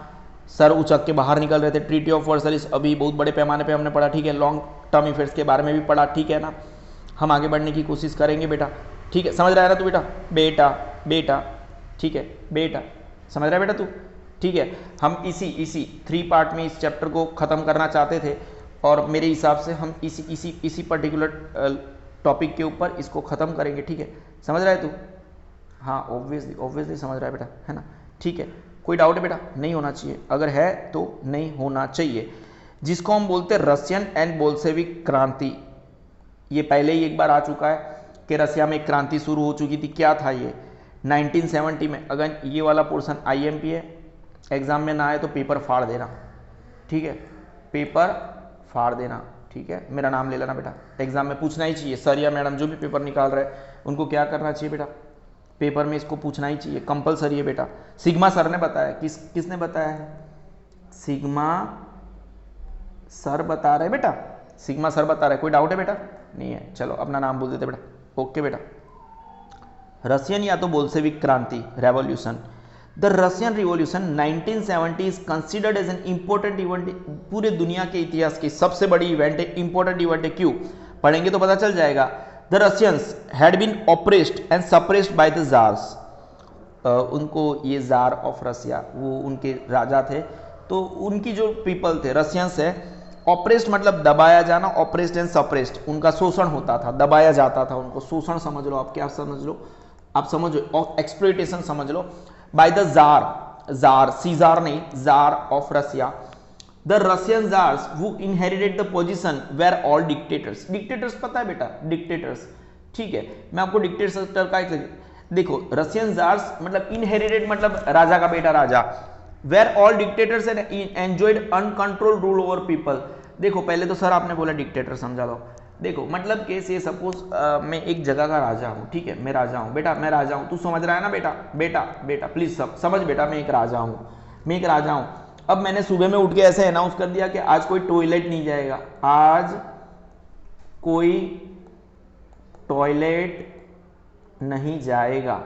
सर उचक के बाहर निकल रहे थे। ट्रीटी ऑफ वर्साइल्स अभी बहुत बड़े पैमाने पे हमने पढ़ा, ठीक है। लॉन्ग टर्म इफेक्ट्स के बारे में भी पढ़ा, ठीक है ना। हम आगे बढ़ने की कोशिश करेंगे बेटा, ठीक है। समझ रहा है ना तू बेटा? ठीक है बेटा, समझ रहा है बेटा तू? ठीक है, हम इसी 3 पार्ट में इस चैप्टर को ख़त्म करना चाहते थे और मेरे हिसाब से हम इसी पर्टिकुलर टॉपिक के ऊपर इसको ख़त्म करेंगे, ठीक है। समझ रहा है तू? हाँ, ऑब्वियसली समझ रहा है बेटा, है ना। ठीक है, कोई डाउट है बेटा? नहीं होना चाहिए, अगर है तो नहीं होना चाहिए। जिसको हम बोलते हैं रशियन एंड बोल्शेविक क्रांति, ये पहले ही एक बार आ चुका है कि रसिया में एक क्रांति शुरू हो चुकी थी। क्या था ये? 1970 में। अगर ये वाला पोर्शन IMP है, एग्जाम में ना आए तो पेपर फाड़ देना, ठीक है, पेपर फाड़ देना, ठीक है। मेरा नाम ले लेना बेटा, एग्जाम में पूछना ही चाहिए। सर या मैडम जो भी पेपर निकाल रहे हैं उनको क्या करना चाहिए बेटा? पेपर में इसको पूछना ही चाहिए, कंपलसरी है बेटा। सिग्मा सर ने बताया, किसने बताया है? सिग्मा सर बता रहे बेटा, सिग्मा सर बता रहे। कोई डाउट है बेटा? नहीं है, चलो अपना नाम बोल देते बेटा। ओके बेटा, रशियन या तो बोल्शेविक क्रांति, revolution. The Russian revolution 1970 is considered as an important event. पूरे दुनिया के इतिहास की सबसे बड़ी इवेंट है, इंपॉर्टेंट इवेंट है। क्यों? पढ़ेंगे तो पता चल जाएगा। The Russians had been oppressed and suppressed by the czars. उनको ये जार ऑफ रसिया, वो उनके राजा थे, तो उनकी जो पीपल थे, रशियंस है, ऑपरेस्ड मतलब दबाया जाना, ऑपरेस्ड एंड सप्रेस्ड, उनका शोषण होता था, दबाया जाता था उनको, शोषण समझ लो आप, क्या समझ लो आप, समझो एक्सप्लॉइटेशन समझ लो, बाय द जार, सीजार नहीं, tsar of Russia. The Russian tsars who inherited the position were all dictators. Dictators पता है बेटा, डिक्टेटर्स, ठीक है, मैं आपको डिक्टेटर का देखो, रशियन जार्स मतलब इनहेरिटेड मतलब राजा का बेटा राजा, were all dictators and enjoyed uncontrolled rule over people. देखो पहले तो सर आपने बोला डिक्टेटर, समझा लो, देखो मतलब केस ये सपोज मैं एक जगह का राजा हूँ, ठीक है, मैं राजा हूँ बेटा, मैं राजा हूँ, तू समझ रहा है ना बेटा, बेटा बेटा प्लीज समझ बेटा, मैं एक राजा हूँ, मैं एक राजा हूँ। अब मैंने सुबह में उठ के ऐसे अनाउंस कर दिया कि आज कोई टॉयलेट नहीं जाएगा, आज कोई टॉयलेट नहीं जाएगा,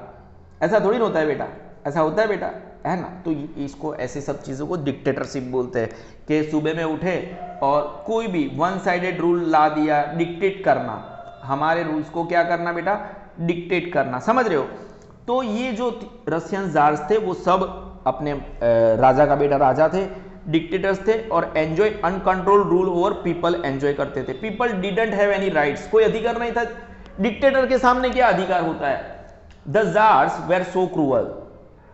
ऐसा थोड़ी होता है बेटा, ऐसा होता है बेटा, है ना। तो इसको ऐसे सब चीज़ों को डिक्टेटरशिप बोलते हैं कि सुबह में उठे और कोई भी वन साइडेड रूल ला दिया, डिक्टेट करना, हमारे रूल्स को क्या करना बेटा, डिक्टेट करना, समझ रहे हो। तो ये जो रशियन जार्स थे वो सब अपने राजा का बेटा राजा थे, डिक्टेटर्स थे और enjoy uncontrolled rule over people enjoy करते थे। People didn't have any rights, कोई अधिकार नहीं था। डिक्टेटर के सामने क्या अधिकार होता है। The tsars were so cruel,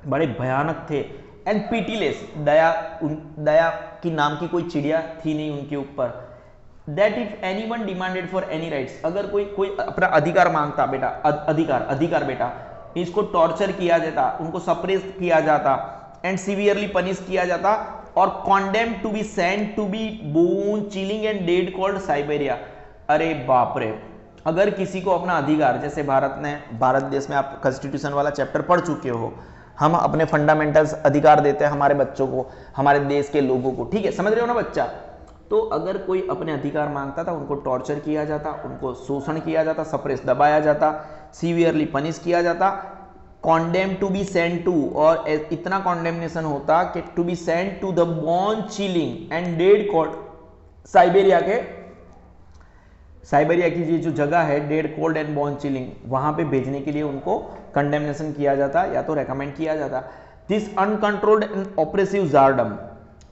बड़े भयानक थे, एंड पीटीलेस, दया की नाम की कोई चिड़िया थी नहीं उनके ऊपर। That if anyone demanded for any rights, अगर कोई अपना अधिकार मांगता बेटा, अधिकार बेटा, इसको टॉर्चर किया जाता, उनको सप्रेस किया जाता एंड सीवियरली पनिश किया जाता और condemn to be sent to be bone chilling and dead cold Siberia. अरे बाप रे, अगर किसी को अपना अधिकार, जैसे भारत देश में आप कॉन्स्टिट्यूशन वाला चैप्टर पढ़ चुके हो, हम अपने फंडामेंटल्स अधिकार देते हैं हमारे बच्चों को, हमारे देश के लोगों को, ठीक है, समझ रहे हो ना बच्चा। तो अगर कोई अपने अधिकार मांगता था, उनको टॉर्चर किया जाता, उनको शोषण किया जाता, सप्रेस दबाया जाता, सीवियरली पनिश किया जाता, condemn to be sent to, और इतना कॉन्डेमनेशन होता कि to be sent to the bone chilling and dead cold, Siberia की ये जो जगह है dead cold and bone chilling, वहां पे भेजने के लिए उनको कंडेमनेशन किया जाता या तो रेकमेंड किया जाता। दिस अनकंट्रोल्ड एंड ऑपरेसिव जारडम,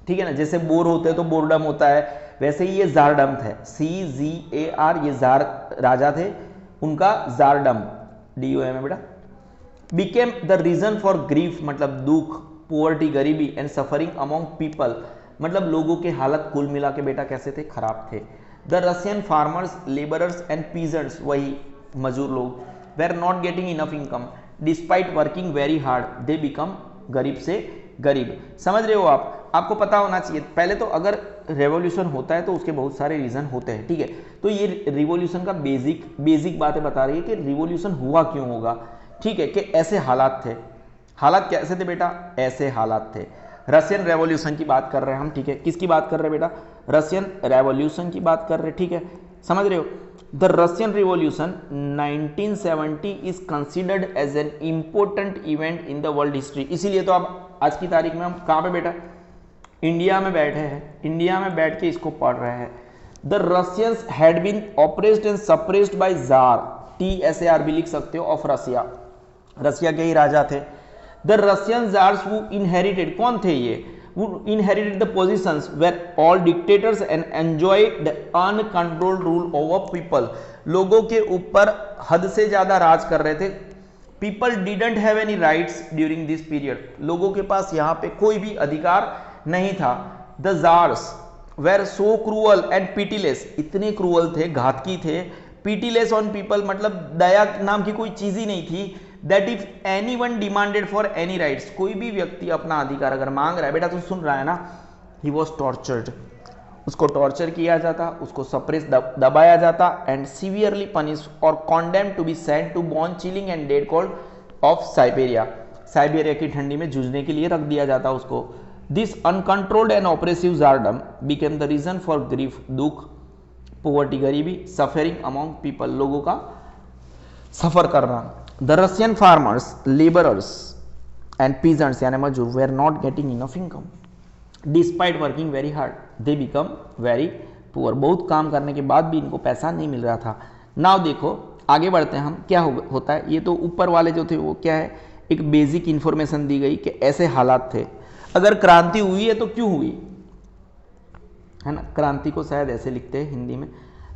ठीक है ना, जैसे बोर होते हैं तो बोरडम होता है, वैसे ही ये जारडम थे, CZAR, ये जार राजा थे, उनका जारडम DOM है बेटा। Became the reason for grief, मतलब दुख, पोवर्टी गरीबी एंड सफरिंग अमोंग पीपल, मतलब लोगों के हालत कुल मिला के बेटा कैसे थे, खराब थे। The Russian farmers, labourers and peasants, वही मजदूर लोग, were not getting enough income despite working very hard, they become, गरीब से गरीब, समझ रहे हो आप। आपको पता होना चाहिए, पहले तो अगर रेवोल्यूशन होता है तो उसके बहुत सारे रीजन होते हैं, ठीक है। तो ये रिवोल्यूशन का बेसिक बातें बता रही है कि रिवोल्यूशन हुआ क्यों होगा, ठीक है, कि ऐसे हालात थे। हालात कैसे थे बेटा, ऐसे हालात थे। रशियन रेवोल्यूशन की बात कर रहे हैं हम, ठीक है, किसकी बात कर रहे हैं बेटा, रशियन रेवोल्यूशन की बात कर रहे हैं, ठीक है, समझ रहे हो। The Russian revolution 1970 is considered as an important event in the world history. इसीलिए तो आप आज की तारीख में हम कहाँ पे बेटा, इंडिया में बैठे हैं, इंडिया में बैठ के इसको पढ़ रहे हैं। The Russians had been oppressed and suppressed by tsar, TSAR भी लिख सकते हो, ऑफ रसिया, रसिया के ही राजा थे। The Russian tsars who inherited, कौन थे ये, who inherited the positions where all dictators and enjoyed the uncontrolled rule over people, लोगों के ऊपर हद से ज्यादा राज कर रहे थे। People didn't have any rights during this period, लोगों के पास यहाँ पे कोई भी अधिकार नहीं था। The czars were so cruel and pitiless, इतने क्रूअल थे, घातकी थे। Pitiless on people मतलब दया नाम की कोई चीज ही नहीं थी। That if anyone demanded for any rights, कोई भी व्यक्ति अपना अधिकार अगर मांग रहा है, बेटा तू सुन रहा है ना, he was tortured, उसको टॉर्चर किया जाता, उसको सप्रेस दबाया जाता एंड सीवियरली पनिश और condemn to be sent to bone chilling and dead cold of Siberia, Siberia की ठंडी में जूझने के लिए रख दिया जाता उसको। This uncontrolled and oppressive tsardom became the reason for grief, दुख, पोवर्टी गरीबी, सफरिंग अमॉन्ग पीपल, लोगों का सफर करना। The Russian farmers, laborers and peasants यानी मजदूर were not getting enough income. Despite working very hard, they become very poor. बहुत काम करने के बाद भी इनको पैसा नहीं मिल रहा था। Now देखो आगे बढ़ते हैं हम, क्या होता है, ये तो ऊपर वाले जो थे वो क्या है, एक बेसिक इंफॉर्मेशन दी गई कि ऐसे हालात थे। अगर क्रांति हुई है तो क्यों हुई, है ना, क्रांति को शायद ऐसे लिखते हैं हिंदी में।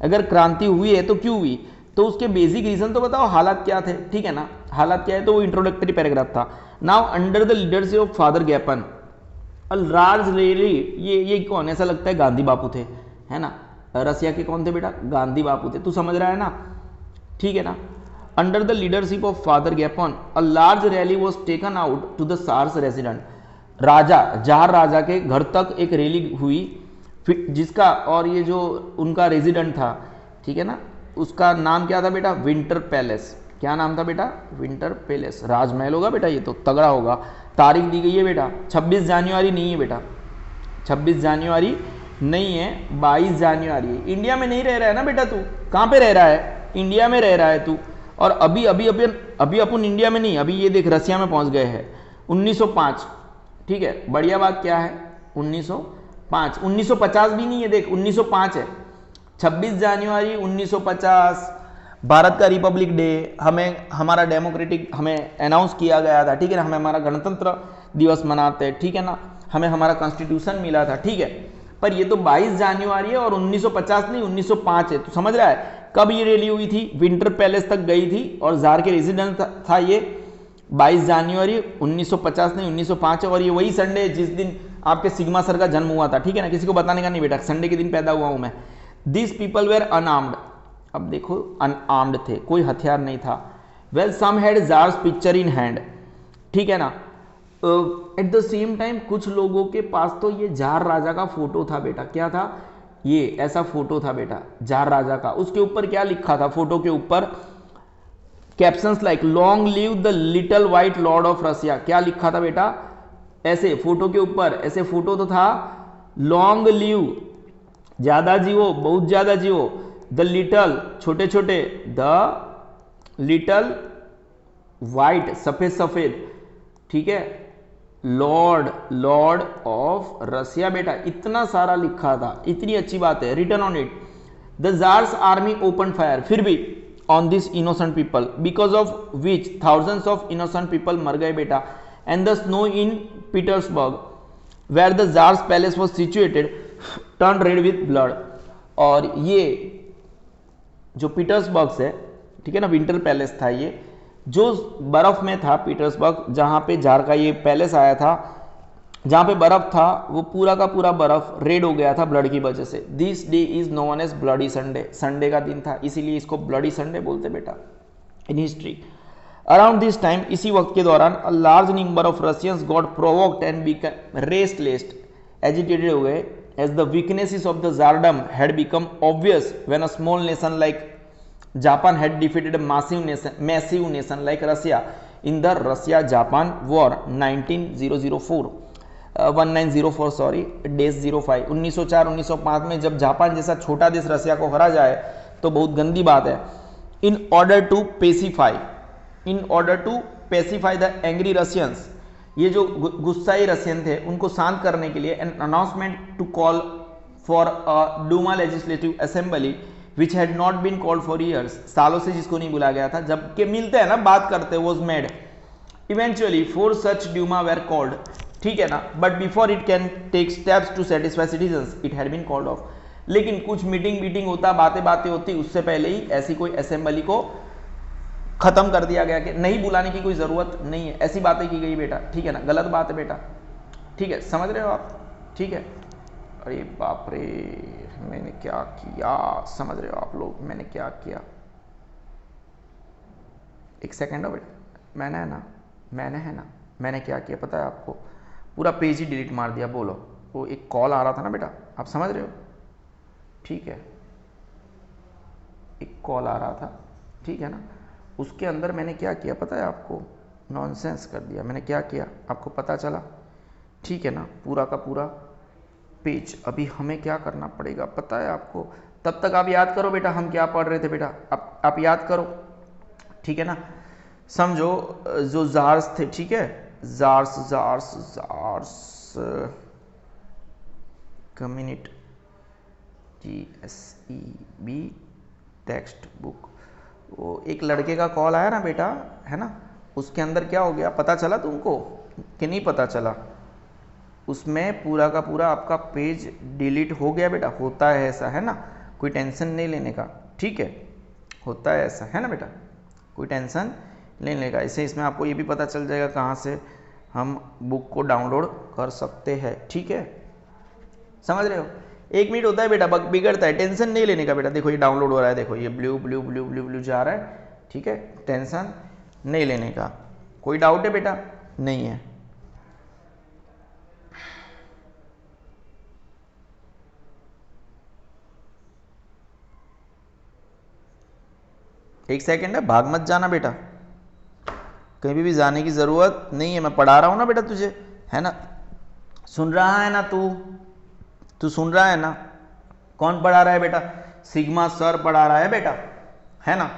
अगर क्रांति हुई है तो क्यों हुई, तो उसके बेसिक रीजन तो बताओ, हालात क्या थे, ठीक है ना, हालात क्या है, तो वो इंट्रोडक्टरी पैराग्राफ था। Now under the leadership of Father Gapon a large rally, ये कौन, ऐसा लगता है गांधी बापू थे, है ना, रसिया के कौन थे बेटा, गांधी बापू थे, तू समझ रहा है ना, ठीक है ना। Under the leadership of Father Gapon a large rally was taken out to the tsar's residence, राजा जार राजा के घर तक एक रैली हुई, जिसका और ये जो उनका रेजिडेंट था, ठीक है ना, उसका नाम क्या था बेटा, विंटर पैलेस। क्या नाम था बेटा, विंटर पैलेस। राजमहल होगा बेटा, ये तो तगड़ा होगा। तारीख दी गई है बेटा 26 जनवरी नहीं है बेटा, 26 जनवरी नहीं है, 22 जनवरी है। इंडिया में नहीं रह रहा है ना बेटा तू, कहाँ पे रह रहा है, इंडिया में रह रहा है तू। और अभी अभी अभी अभी अपन इंडिया में नहीं, अभी ये देख रसिया में पहुंच गए हैं। 1905, ठीक है, बढ़िया बात क्या है, 1905, 1950 भी नहीं है, देख 1905 है, 26 जनवरी 1950 भारत का रिपब्लिक डे, हमें हमारा डेमोक्रेटिक हमें अनाउंस किया गया था, ठीक है ना, हमें हमारा गणतंत्र दिवस मनाते हैं, ठीक है ना, हमें हमारा कॉन्स्टिट्यूशन मिला था, ठीक है। पर ये तो 22 जनवरी है और 1950 नहीं 1905 है, तो समझ रहा है कब ये रैली हुई थी, विंटर पैलेस तक गई थी और जार के रेजिडेंट था ये 22 जनवरी 1950 नहीं 1905 है। और ये वही संडे है जिस दिन आपके सिग्मा सर का जन्म हुआ था, ठीक है ना, किसी को बताने का नहीं बेटा, संडे के दिन पैदा हुआ हूं मैं। दिस पीपल वेर अनआर्म्ड, अब देखो अनआर्म्ड थे, कोई हथियार नहीं था। Well some had tsar's picture in hand, ठीक है ना। एट द सेम टाइम कुछ लोगों के पास तो ये जार राजा का फोटो था बेटा, क्या था, ये ऐसा फोटो था बेटा जार राजा का। उसके ऊपर क्या लिखा था, फोटो के ऊपर captions like long live the little white lord of Russia, क्या लिखा था बेटा, ऐसे फोटो के ऊपर, ऐसे फोटो तो था, लॉन्ग लिव ज्यादा जियो, बहुत ज्यादा जियो, द लिटल छोटे छोटे, द लिटल व्हाइट सफेद सफेद, ठीक है, लॉर्ड ऑफ रसिया बेटा, इतना सारा लिखा था, इतनी अच्छी बात है, written on it. The tsar's army open fire, फिर भी on this innocent people, because of which thousands of innocent people मर गए बेटा। And the snow in Petersburg where the tsar's palace was situated turn red with blood, और ये जो Petersburg है, ठीक है ना, विंटर पैलेस था ये, जो बर्फ में था पीटर्सबर्ग, जहां पे जार का ये पैलेस आया था, जहां पे बर्फ था वो पूरा का पूरा बर्फ रेड हो गया था ब्लड की वजह से। This day is known as Bloody Sunday, Sunday का दिन था इसीलिए इसको ब्लडी संडे बोलते बेटा in history. Around this time, इसी वक्त के दौरान, a large number of Russians got provoked and become restless, agitated हो गए, as the weaknesses of the Tsardom had become obvious when a small nation like Japan had defeated a massive nation like Russia in the Russia-Japan War 1904 dash 05 1904-1905 में जब Japan जैसा छोटा देश रसिया को हरा जाए तो बहुत गंदी बात है। In order to pacify the angry Russians, ये जो गुस्साई रशियन थे उनको शांत करने के लिए an announcement to call for a Duma legislative assembly which had not been called for years, सालों से जिसको नहीं बुलाया गया था, जब के मिलते हैं ना बात करते, was made eventually 4 such Duma were called, ठीक है ना, but before it can take steps to satisfy citizens it had been called off. लेकिन कुछ मीटिंग होता, बातें होती, उससे पहले ही ऐसी कोई असेंबली को खत्म कर दिया गया कि नहीं बुलाने की कोई जरूरत नहीं है, ऐसी बातें की गई बेटा, ठीक है ना, गलत बात है बेटा, ठीक है, समझ रहे हो आप, ठीक है। अरे बाप रे मैंने क्या किया, समझ रहे हो आप लोग मैंने क्या किया, एक सेकेंड हो बेटा, मैंने क्या किया पता है आपको, पूरा पेज ही डिलीट मार दिया। बोलो, वो एक कॉल आ रहा था ना बेटा, आप समझ रहे हो, ठीक है, एक कॉल आ रहा था, ठीक है ना, उसके अंदर मैंने क्या किया पता है आपको, नॉनसेंस कर दिया। मैंने क्या किया आपको पता चला, ठीक है ना, पूरा का पूरा पेज। अभी हमें क्या करना पड़ेगा पता है आपको, तब तक आप याद करो बेटा हम क्या पढ़ रहे थे बेटा, आप याद करो, ठीक है ना। समझो जो जार्स थे, ठीक है, jars community GSEB text book, वो एक लड़के का कॉल आया ना बेटा, है ना, उसके अंदर क्या हो गया पता चला तुमको कि नहीं पता चला, उसमें पूरा का पूरा आपका पेज डिलीट हो गया बेटा, होता है ऐसा, है ना, कोई टेंशन नहीं लेने का, ठीक है, होता है ऐसा, है ना बेटा, कोई टेंशन नहीं लेने का। इसे इसमें आपको ये भी पता चल जाएगा कहाँ से हम बुक को डाउनलोड कर सकते हैं, ठीक है, समझ रहे हो। 1 मिनट होता है बेटा, बिगड़ता है, टेंशन नहीं लेने का बेटा। देखो ये डाउनलोड हो रहा है, देखो ये blue blue blue blue blue जा रहा है, ठीक है, टेंशन नहीं लेने का। कोई डाउट है बेटा? नहीं है। एक सेकेंड है, भाग मत जाना बेटा, कहीं भी जाने की जरूरत नहीं है, मैं पढ़ा रहा हूं ना बेटा तुझे, है ना, सुन रहा है ना तू सुन रहा है ना। कौन पढ़ा रहा है बेटा? सिग्मा सर पढ़ा रहा है बेटा, है ना।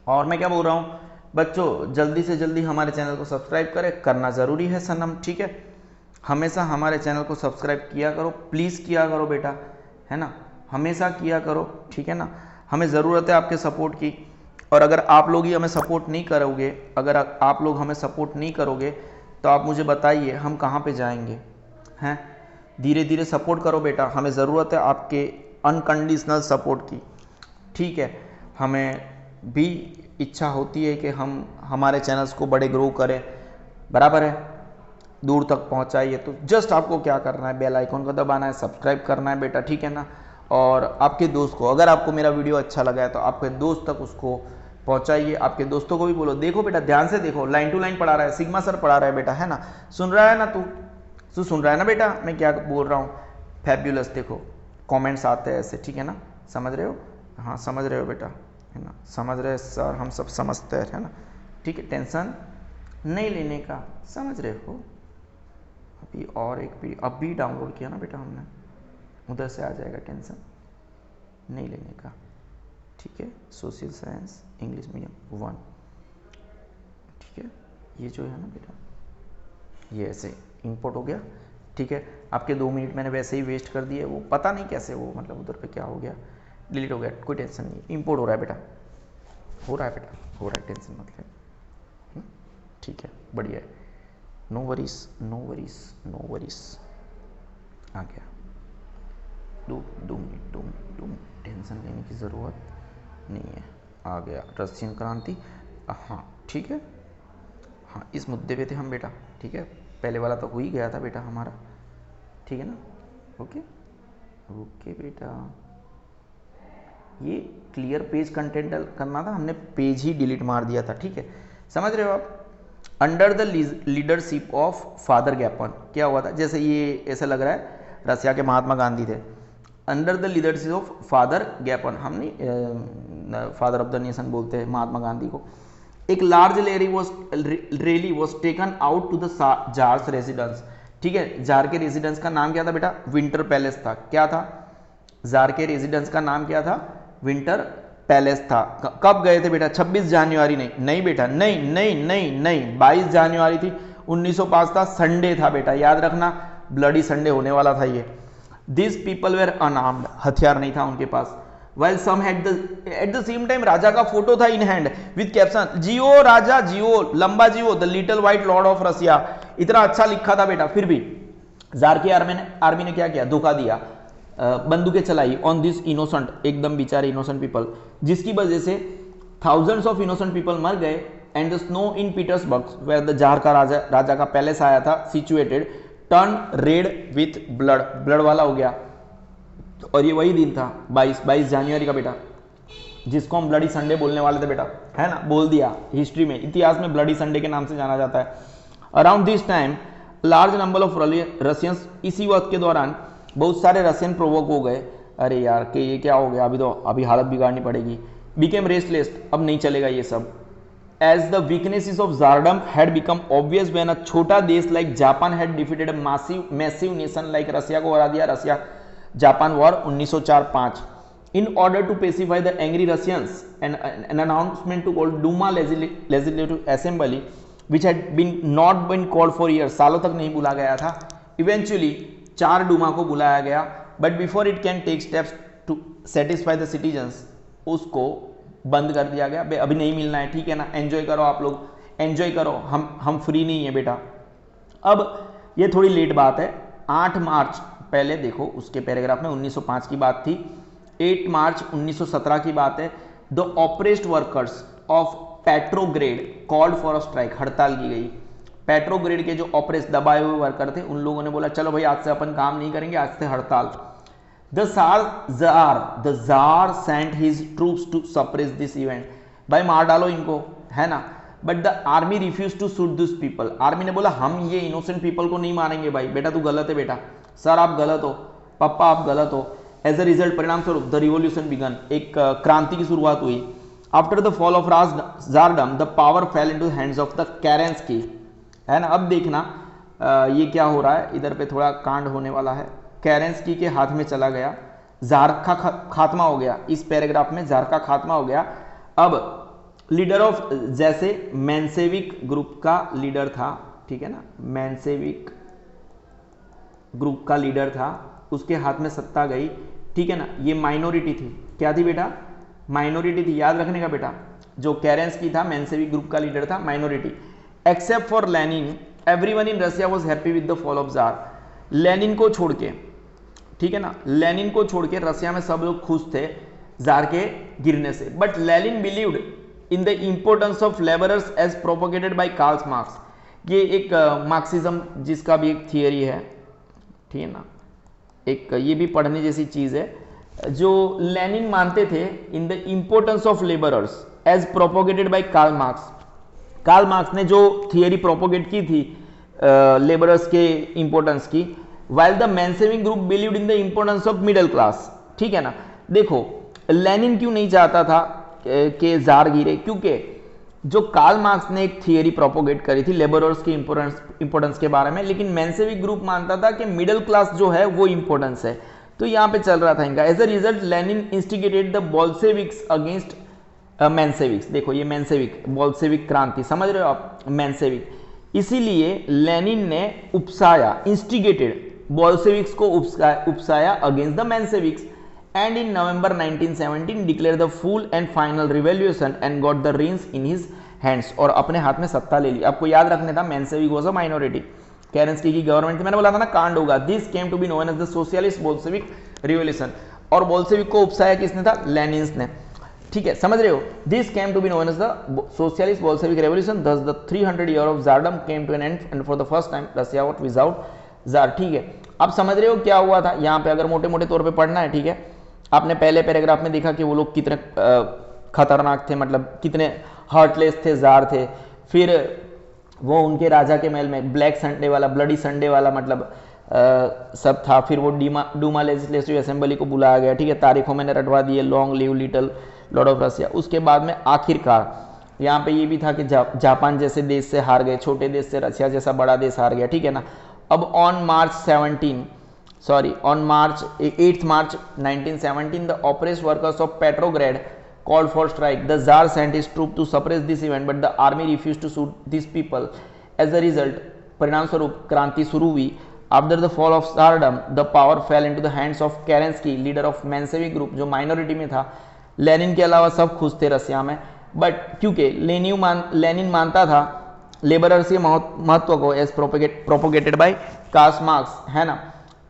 और मैं क्या बोल रहा हूं बच्चों, जल्दी से जल्दी हमारे चैनल को सब्सक्राइब करें, करना जरूरी है सनम, ठीक है, हमेशा हमारे चैनल को सब्सक्राइब किया करो, प्लीज किया करो बेटा, है ना, हमेशा किया करो, ठीक है ना, हमें ज़रूरत है आपके सपोर्ट की। और अगर आप लोग ही हमें सपोर्ट नहीं करोगे, अगर आप लोग हमें सपोर्ट नहीं करोगे तो आप मुझे बताइए हम कहाँ पे जाएंगे, हैं। धीरे धीरे सपोर्ट करो बेटा, हमें ज़रूरत है आपके अनकंडीशनल सपोर्ट की, ठीक है। हमें भी इच्छा होती है कि हम हमारे चैनल्स को बड़े ग्रो करें, बराबर है, दूर तक पहुंचाइए। तो जस्ट आपको क्या करना है, बेल आइकन को दबाना है, सब्सक्राइब करना है बेटा, ठीक है ना। और आपके दोस्त को, अगर आपको मेरा वीडियो अच्छा लगा है तो आपके दोस्त तक उसको पहुंचाइए, आपके दोस्तों को भी बोलो, देखो बेटा ध्यान से देखो, लाइन टू लाइन पढ़ा रहा है, सिग्मा सर पढ़ा रहा है बेटा, है ना, सुन रहा है ना तू सुन रहा है ना बेटा मैं क्या बोल रहा हूँ। फैब्यूलस, देखो कमेंट्स आते हैं ऐसे, ठीक है ना, समझ रहे हो, हाँ समझ रहे हो बेटा, है ना, समझ रहे सर, हम सब समझते हैं, है ना, ठीक है, टेंशन नहीं लेने का, समझ रहे हो। अभी और एक भी अभी डाउनलोड किया ना बेटा हमने, उधर से आ जाएगा, टेंशन नहीं लेने का, ठीक है। सोशल साइंस इंग्लिश मीडियम 1, ठीक है, ये जो है ना बेटा, ये ऐसे इंपोर्ट हो गया, ठीक है। आपके 2 मिनट मैंने वैसे ही वेस्ट कर दिए, वो पता नहीं कैसे, वो मतलब उधर पे क्या हो गया, डिलीट हो गया, कोई टेंशन नहीं, इंपोर्ट हो रहा है बेटा, हो रहा है बेटा, हो रहा है, टेंशन मत ले, ठीक है, बढ़िया है, no worries no worries no worries, आ गया, दो मिनट, टेंशन लेने की ज़रूरत नहीं है, आ गया रशियन क्रांति, हाँ ठीक है, हाँ इस मुद्दे पे थे हम बेटा, ठीक है, पहले वाला तो हो ही गया था बेटा हमारा, ठीक है ना, ओके ओके बेटा। ये क्लियर पेज कंटेंट करना था, हमने पेज ही डिलीट मार दिया था, ठीक है, समझ रहे हो आप। Under the leadership of Father Gapon, क्या हुआ था, जैसे ये ऐसा लग रहा है रसिया के महात्मा गांधी थे, under the leadership of Father Gapon, हम नहीं फादर ऑफ द नेशन बोलते हैं महात्मा गांधी को। एक large rally was taken out to the tsar's residence, ठीक है, जार के रेजिडेंस का नाम क्या था बेटा, विंटर पैलेस था, क्या था, जार के रेजिडेंस का नाम क्या था, विंटर पैलेस था। कब गए थे बेटा, 26 जनवरी, नहीं बेटा, नहीं 22 जनवरी थी, 1905 था, संडे था बेटा, याद रखना, ब्लडी संडे होने वाला था ये। दिस पीपल वेर अनआर्म्ड, हथियार नहीं था उनके पास। While some had at the same time राजा का फोटो था इन हैंड विद कैप्शन जियो राजा जियो, लंबा जियो, the little white lord of Russia, इतना अच्छा लिखा था बेटा। फिर भी जार की आर्मी ने क्या किया, धोखा दिया, बंदूकें चलाई ऑन दिस इनोसेंट, एकदम बेचारे इनोसेंट पीपल, जिसकी वजह से थाउजेंड्स ऑफ इनोसेंट पीपल मर गए। And the snow in Petersburg where the tsar का राजा का पैलेस आया था situated turn red with blood वाला हो गया। और ये वही दिन था 22 जनवरी का बेटा, जिसको हम ब्लडी संडे बोलने वाले थे बेटा, है ना, बोल दिया, हिस्ट्री में, इतिहास में ब्लडी संडे के नाम से जाना जाता है। Around this time large number of Russians, इसी वक्त के दौरान बहुत सारे रशियन प्रोवोक हो गए, अरे यार कि ये क्या हो गया, अभी हालत बिगाड़नी पड़ेगी, बिकेम रेस्टलेस, अब नहीं चलेगा ये सब। As the weaknesses of tsardom had become obvious when a छोटा देश like Japan had defeated a massive nation like Russia को हरा दिया, Russia Japan war 1904-5। In order to pacify the angry Russians, an announcement to call Duma Legislative Assembly, which had not been called for years, सालों तक नहीं बुला गया था, eventually 4 Duma को बुलाया गया, but before it can take steps to satisfy the citizens, उसको बंद कर दिया गया, अभी नहीं मिलना है, ठीक है ना, एंजॉय करो आप लोग, एंजॉय करो, हम फ्री नहीं है बेटा। अब ये थोड़ी लेट बात है। 8 मार्च पहले देखो उसके पैराग्राफ में 1905 की बात थी। 8 मार्च 1917 की बात है। The oppressed workers of Petrograd called for a strike, हड़ताल की गई। पेट्रोग्रेड के जो ऑपरेस्ट दबाए हुए वर्कर थे उन लोगों ने बोला चलो भाई आज से अपन काम नहीं करेंगे, आज से हड़ताल। The Tsar sent his troops to suppress this event. भाई मार डालो इनको, है ना। But the army refuse to shoot this people. Army ने बोला हम ये इनोसेंट पीपल को नहीं मारेंगे भाई, बेटा तू गलत है, बेटा सर आप गलत हो, पप्पा आप गलत हो। एज अ रिजल्ट, परिणाम स्वरूप द रिवोल्यूशन बिगन, एक क्रांति की शुरुआत हुई। After the fall of tsardom the power fell into the hands of the Kerensky, है ना। अब देखना ये क्या हो रहा है, इधर पे थोड़ा कांड होने वाला है। केरेंस्की के हाथ में चला गया, जार का खात्मा हो गया। इस पैराग्राफ में जार का खात्मा हो गया। अब लीडर ऑफ, जैसे मेंशेविक ग्रुप का लीडर था, ठीक है ना, मेंशेविक ग्रुप का लीडर था, उसके हाथ में सत्ता गई, ठीक है ना। ये माइनॉरिटी थी, क्या थी बेटा, माइनॉरिटी थी, याद रखने का बेटा। जो केरेंस्की था मेंशेविक ग्रुप का लीडर था, minority. Except for Lenin everyone in Russia was happy with the fall of jar. Lenin को छोड़ के, ठीक है ना, लेनिन को छोड़ के रसिया में सब लोग खुश थे जार के गिरने से। But Lenin believed in the importance of labourers as propagated by Karl Marx. ये एक मार्क्सिज्म जिसका भी एक थियरी है, ठीक है ना, एक ये भी पढ़ने जैसी चीज है। जो लेनिन मानते थे in the importance of labourers as propagated by Karl Marx. Karl Marx ने जो थियरी प्रोपोगेट की थी लेबरर्स के इंपोर्टेंस की, while the Menshevik group believed in the importance of middle class, ठीक है ना। देखो लेनिन क्यों नहीं चाहता था कि जार गिरे, क्योंकि जो कार्ल मार्क्स ने एक थियरी प्रोपोगेट करी थी लेबरर्स के इंपोर्टेंस के बारे में, लेकिन मेंशेविक ग्रुप मानता था कि मिडिल क्लास जो है वो इंपोर्टेंस है। तो यहाँ पे चल रहा था इनका। As a result Lenin instigated the Bolsheviks against Mensheviks. देखो ये मेंशेविक, बोल्शेविक क्रांति, समझ रहे हो आप, मेंशेविक। इसीलिए लेनिन ने उपसाया, इंस्टिगेटेड, बोल्शेविक्स को उपसाया against the Mensheviks, and in November 1917 declare the full and final revolution and got the reins in his hands, और अपने हाथ में सत्ता ले ली। आपको याद रखने था Menshevik was a minority, Kerensky की गवर्नमेंट थी। मैंने बोला था ना कांड होगा। This came to be known as the socialist Bolshevik revolution, और बोल्शेविक को उपसाया किसने था, लेनिन ने, ठीक है, समझ रहे हो। This came to be known as the socialist Bolshevik revolution, thus the 300 year of tsardom came to an end, and for the first time Russia went without tsar, ठीक है। अब समझ रहे हो क्या हुआ था यहाँ पे, अगर मोटे मोटे तौर पे पढ़ना है, ठीक है। आपने पहले पैराग्राफ में देखा कि वो लोग कितने खतरनाक थे, मतलब कितने हार्टलेस थे, जार थे। फिर वो उनके राजा के महल में ब्लैक संडे वाला, ब्लडी संडे वाला मतलब सब था। फिर वो डूमा लेजिस्लेटिव असेंबली को बुलाया गया, ठीक है, तारीखों में रटवा दिए, long live little lord of Russia. उसके बाद में आखिरकार यहाँ पे ये भी था कि जापान जैसे देश से हार गए, छोटे देश से रशिया जैसा बड़ा देश हार गया, ठीक है ना। अब on March 8 March 1917 the oppressed workers of Petrograd called for strike. The Tsar sent his troop to suppress this event, but the army refused to shoot these people. As a result, परिणाम स्वरूप क्रांति शुरू हुई। After the fall of Tsardom, the power fell into the hands of Kerensky, leader of Menshevik group, जो minority में था। Lenin के अलावा सब खुश थे रसिया में, बट क्योंकि लेनिन मानता था लेबरर्स के महत्व को, as propagated by Karl Marx, है ना।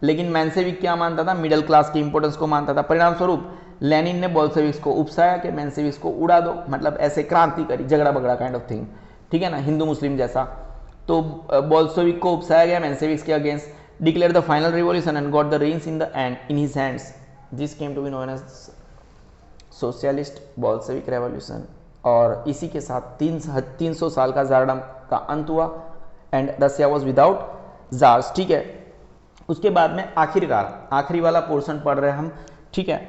लेकिन मेंशेविक क्या मानता था, मिडिल क्लास की इंपोर्टेंस को मानता था। परिणाम स्वरूप लेनिन ने बोल्शेविक्स को उपसाया कि मेंशेविक्स को उड़ा दो, मतलब ऐसे क्रांति करी, झगड़ा बगड़ा काइंड ऑफ थिंग, ठीक है ना, हिंदू मुस्लिम जैसा। तो बोल्शेविक को उपसाया गया मेंशेविक्स के against, declare the final revolution and got the reins in his hands. This came to be known as socialist Bolshevik revolution. और इसी के साथ 300 साल का जारडम का अंत हुआ and Russia was without tsars, ठीक है। उसके बाद में आखिरकार आखिरी वाला पोर्शन पढ़ रहे हैं हम, ठीक है,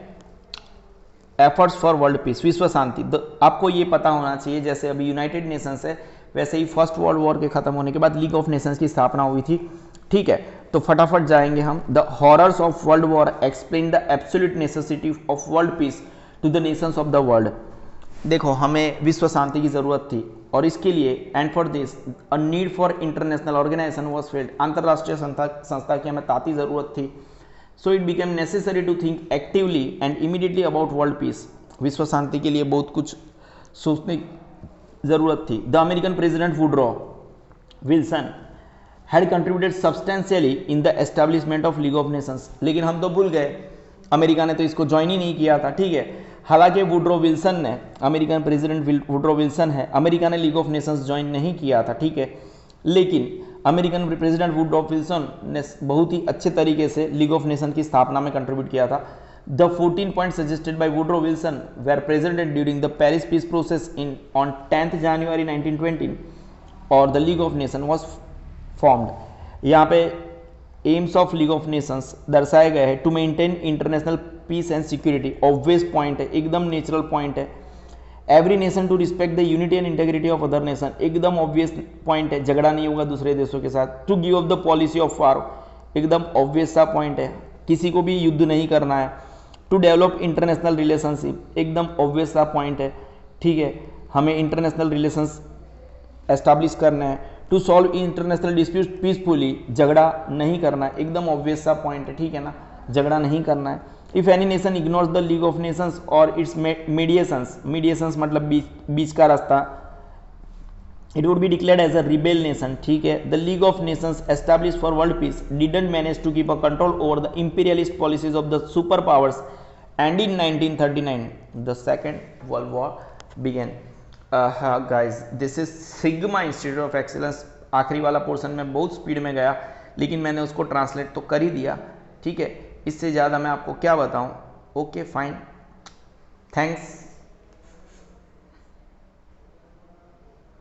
एफर्ट्स फॉर वर्ल्ड पीस, विश्व शांति। आपको ये पता होना चाहिए जैसे अभी यूनाइटेड नेशंस है, वैसे ही फर्स्ट वर्ल्ड वॉर के खत्म होने के बाद लीग ऑफ नेशंस की स्थापना हुई थी, ठीक है। तो फटाफट जाएंगे हम। The horrors of world war explain the absolute necessity of world peace to the nations of the world. देखो हमें विश्व शांति की जरूरत थी, और इसके लिए and for this a need for international organization was felt, अंतरराष्ट्रीय संस्था की हमें ताती जरूरत थी। So it became necessary to think actively and immediately about world peace. विश्व शांति के लिए बहुत कुछ सोचने की जरूरत थी। The American president Woodrow Wilson had contributed substantially in the establishment of League of Nations. लेकिन हम तो भूल गए, अमेरिका ने तो इसको ज्वाइन ही नहीं किया था, ठीक है। हालांकि वुड्रो विल्सन ने, अमेरिकन प्रेसिडेंट वुड्रो विल्सन है, अमेरिका ने लीग ऑफ नेशंस ज्वाइन नहीं किया था, ठीक है। लेकिन अमेरिकन प्रेसिडेंट वुड्रो विल्सन ने बहुत ही अच्छे तरीके से लीग ऑफ नेशन की स्थापना में कंट्रीब्यूट किया था। The 14 point suggested by Woodrow Wilson were presented during the Paris peace process in on 10th January 1920 और the League of Nation was formed. यहाँ पे aims of League of Nations दर्शाए गए हैं। To maintain international peace and security, obvious point है, एकदम natural point है। Every nation to respect the unity and integrity of other nation, एकदम obvious point है, झगड़ा नहीं होगा दूसरे देशों के साथ। To give up the policy of war, एकदम ऑब्वियस सा पॉइंट है, किसी को भी युद्ध नहीं करना है। टू डेवलप इंटरनेशनल रिलेशनशिप, एकदम ऑब्वियस सा पॉइंट है, ठीक है, हमें इंटरनेशनल रिलेशंस एस्टैब्लिश करना है। To solve international dispute peacefully, झगड़ा नहीं करना है, एकदम ऑब्वियस सा पॉइंट है, ठीक है ना, झगड़ा नहीं करना है। If any nation ignores the League of Nations और इट्स मीडिएशंस मतलब बीच का रास्ता, it would be declared as a rebel nation, ठीक है। The League of Nations establish for world peace didn't manage to keep a control over the imperialist policies of the super powers and in 1939 the Second World War began. Guys this is Sigma Institute of Excellence. आखिरी वाला portion में बहुत speed में गया, लेकिन मैंने उसको translate तो कर ही दिया, ठीक है। इससे ज़्यादा मैं आपको क्या बताऊं। Okay fine, thanks.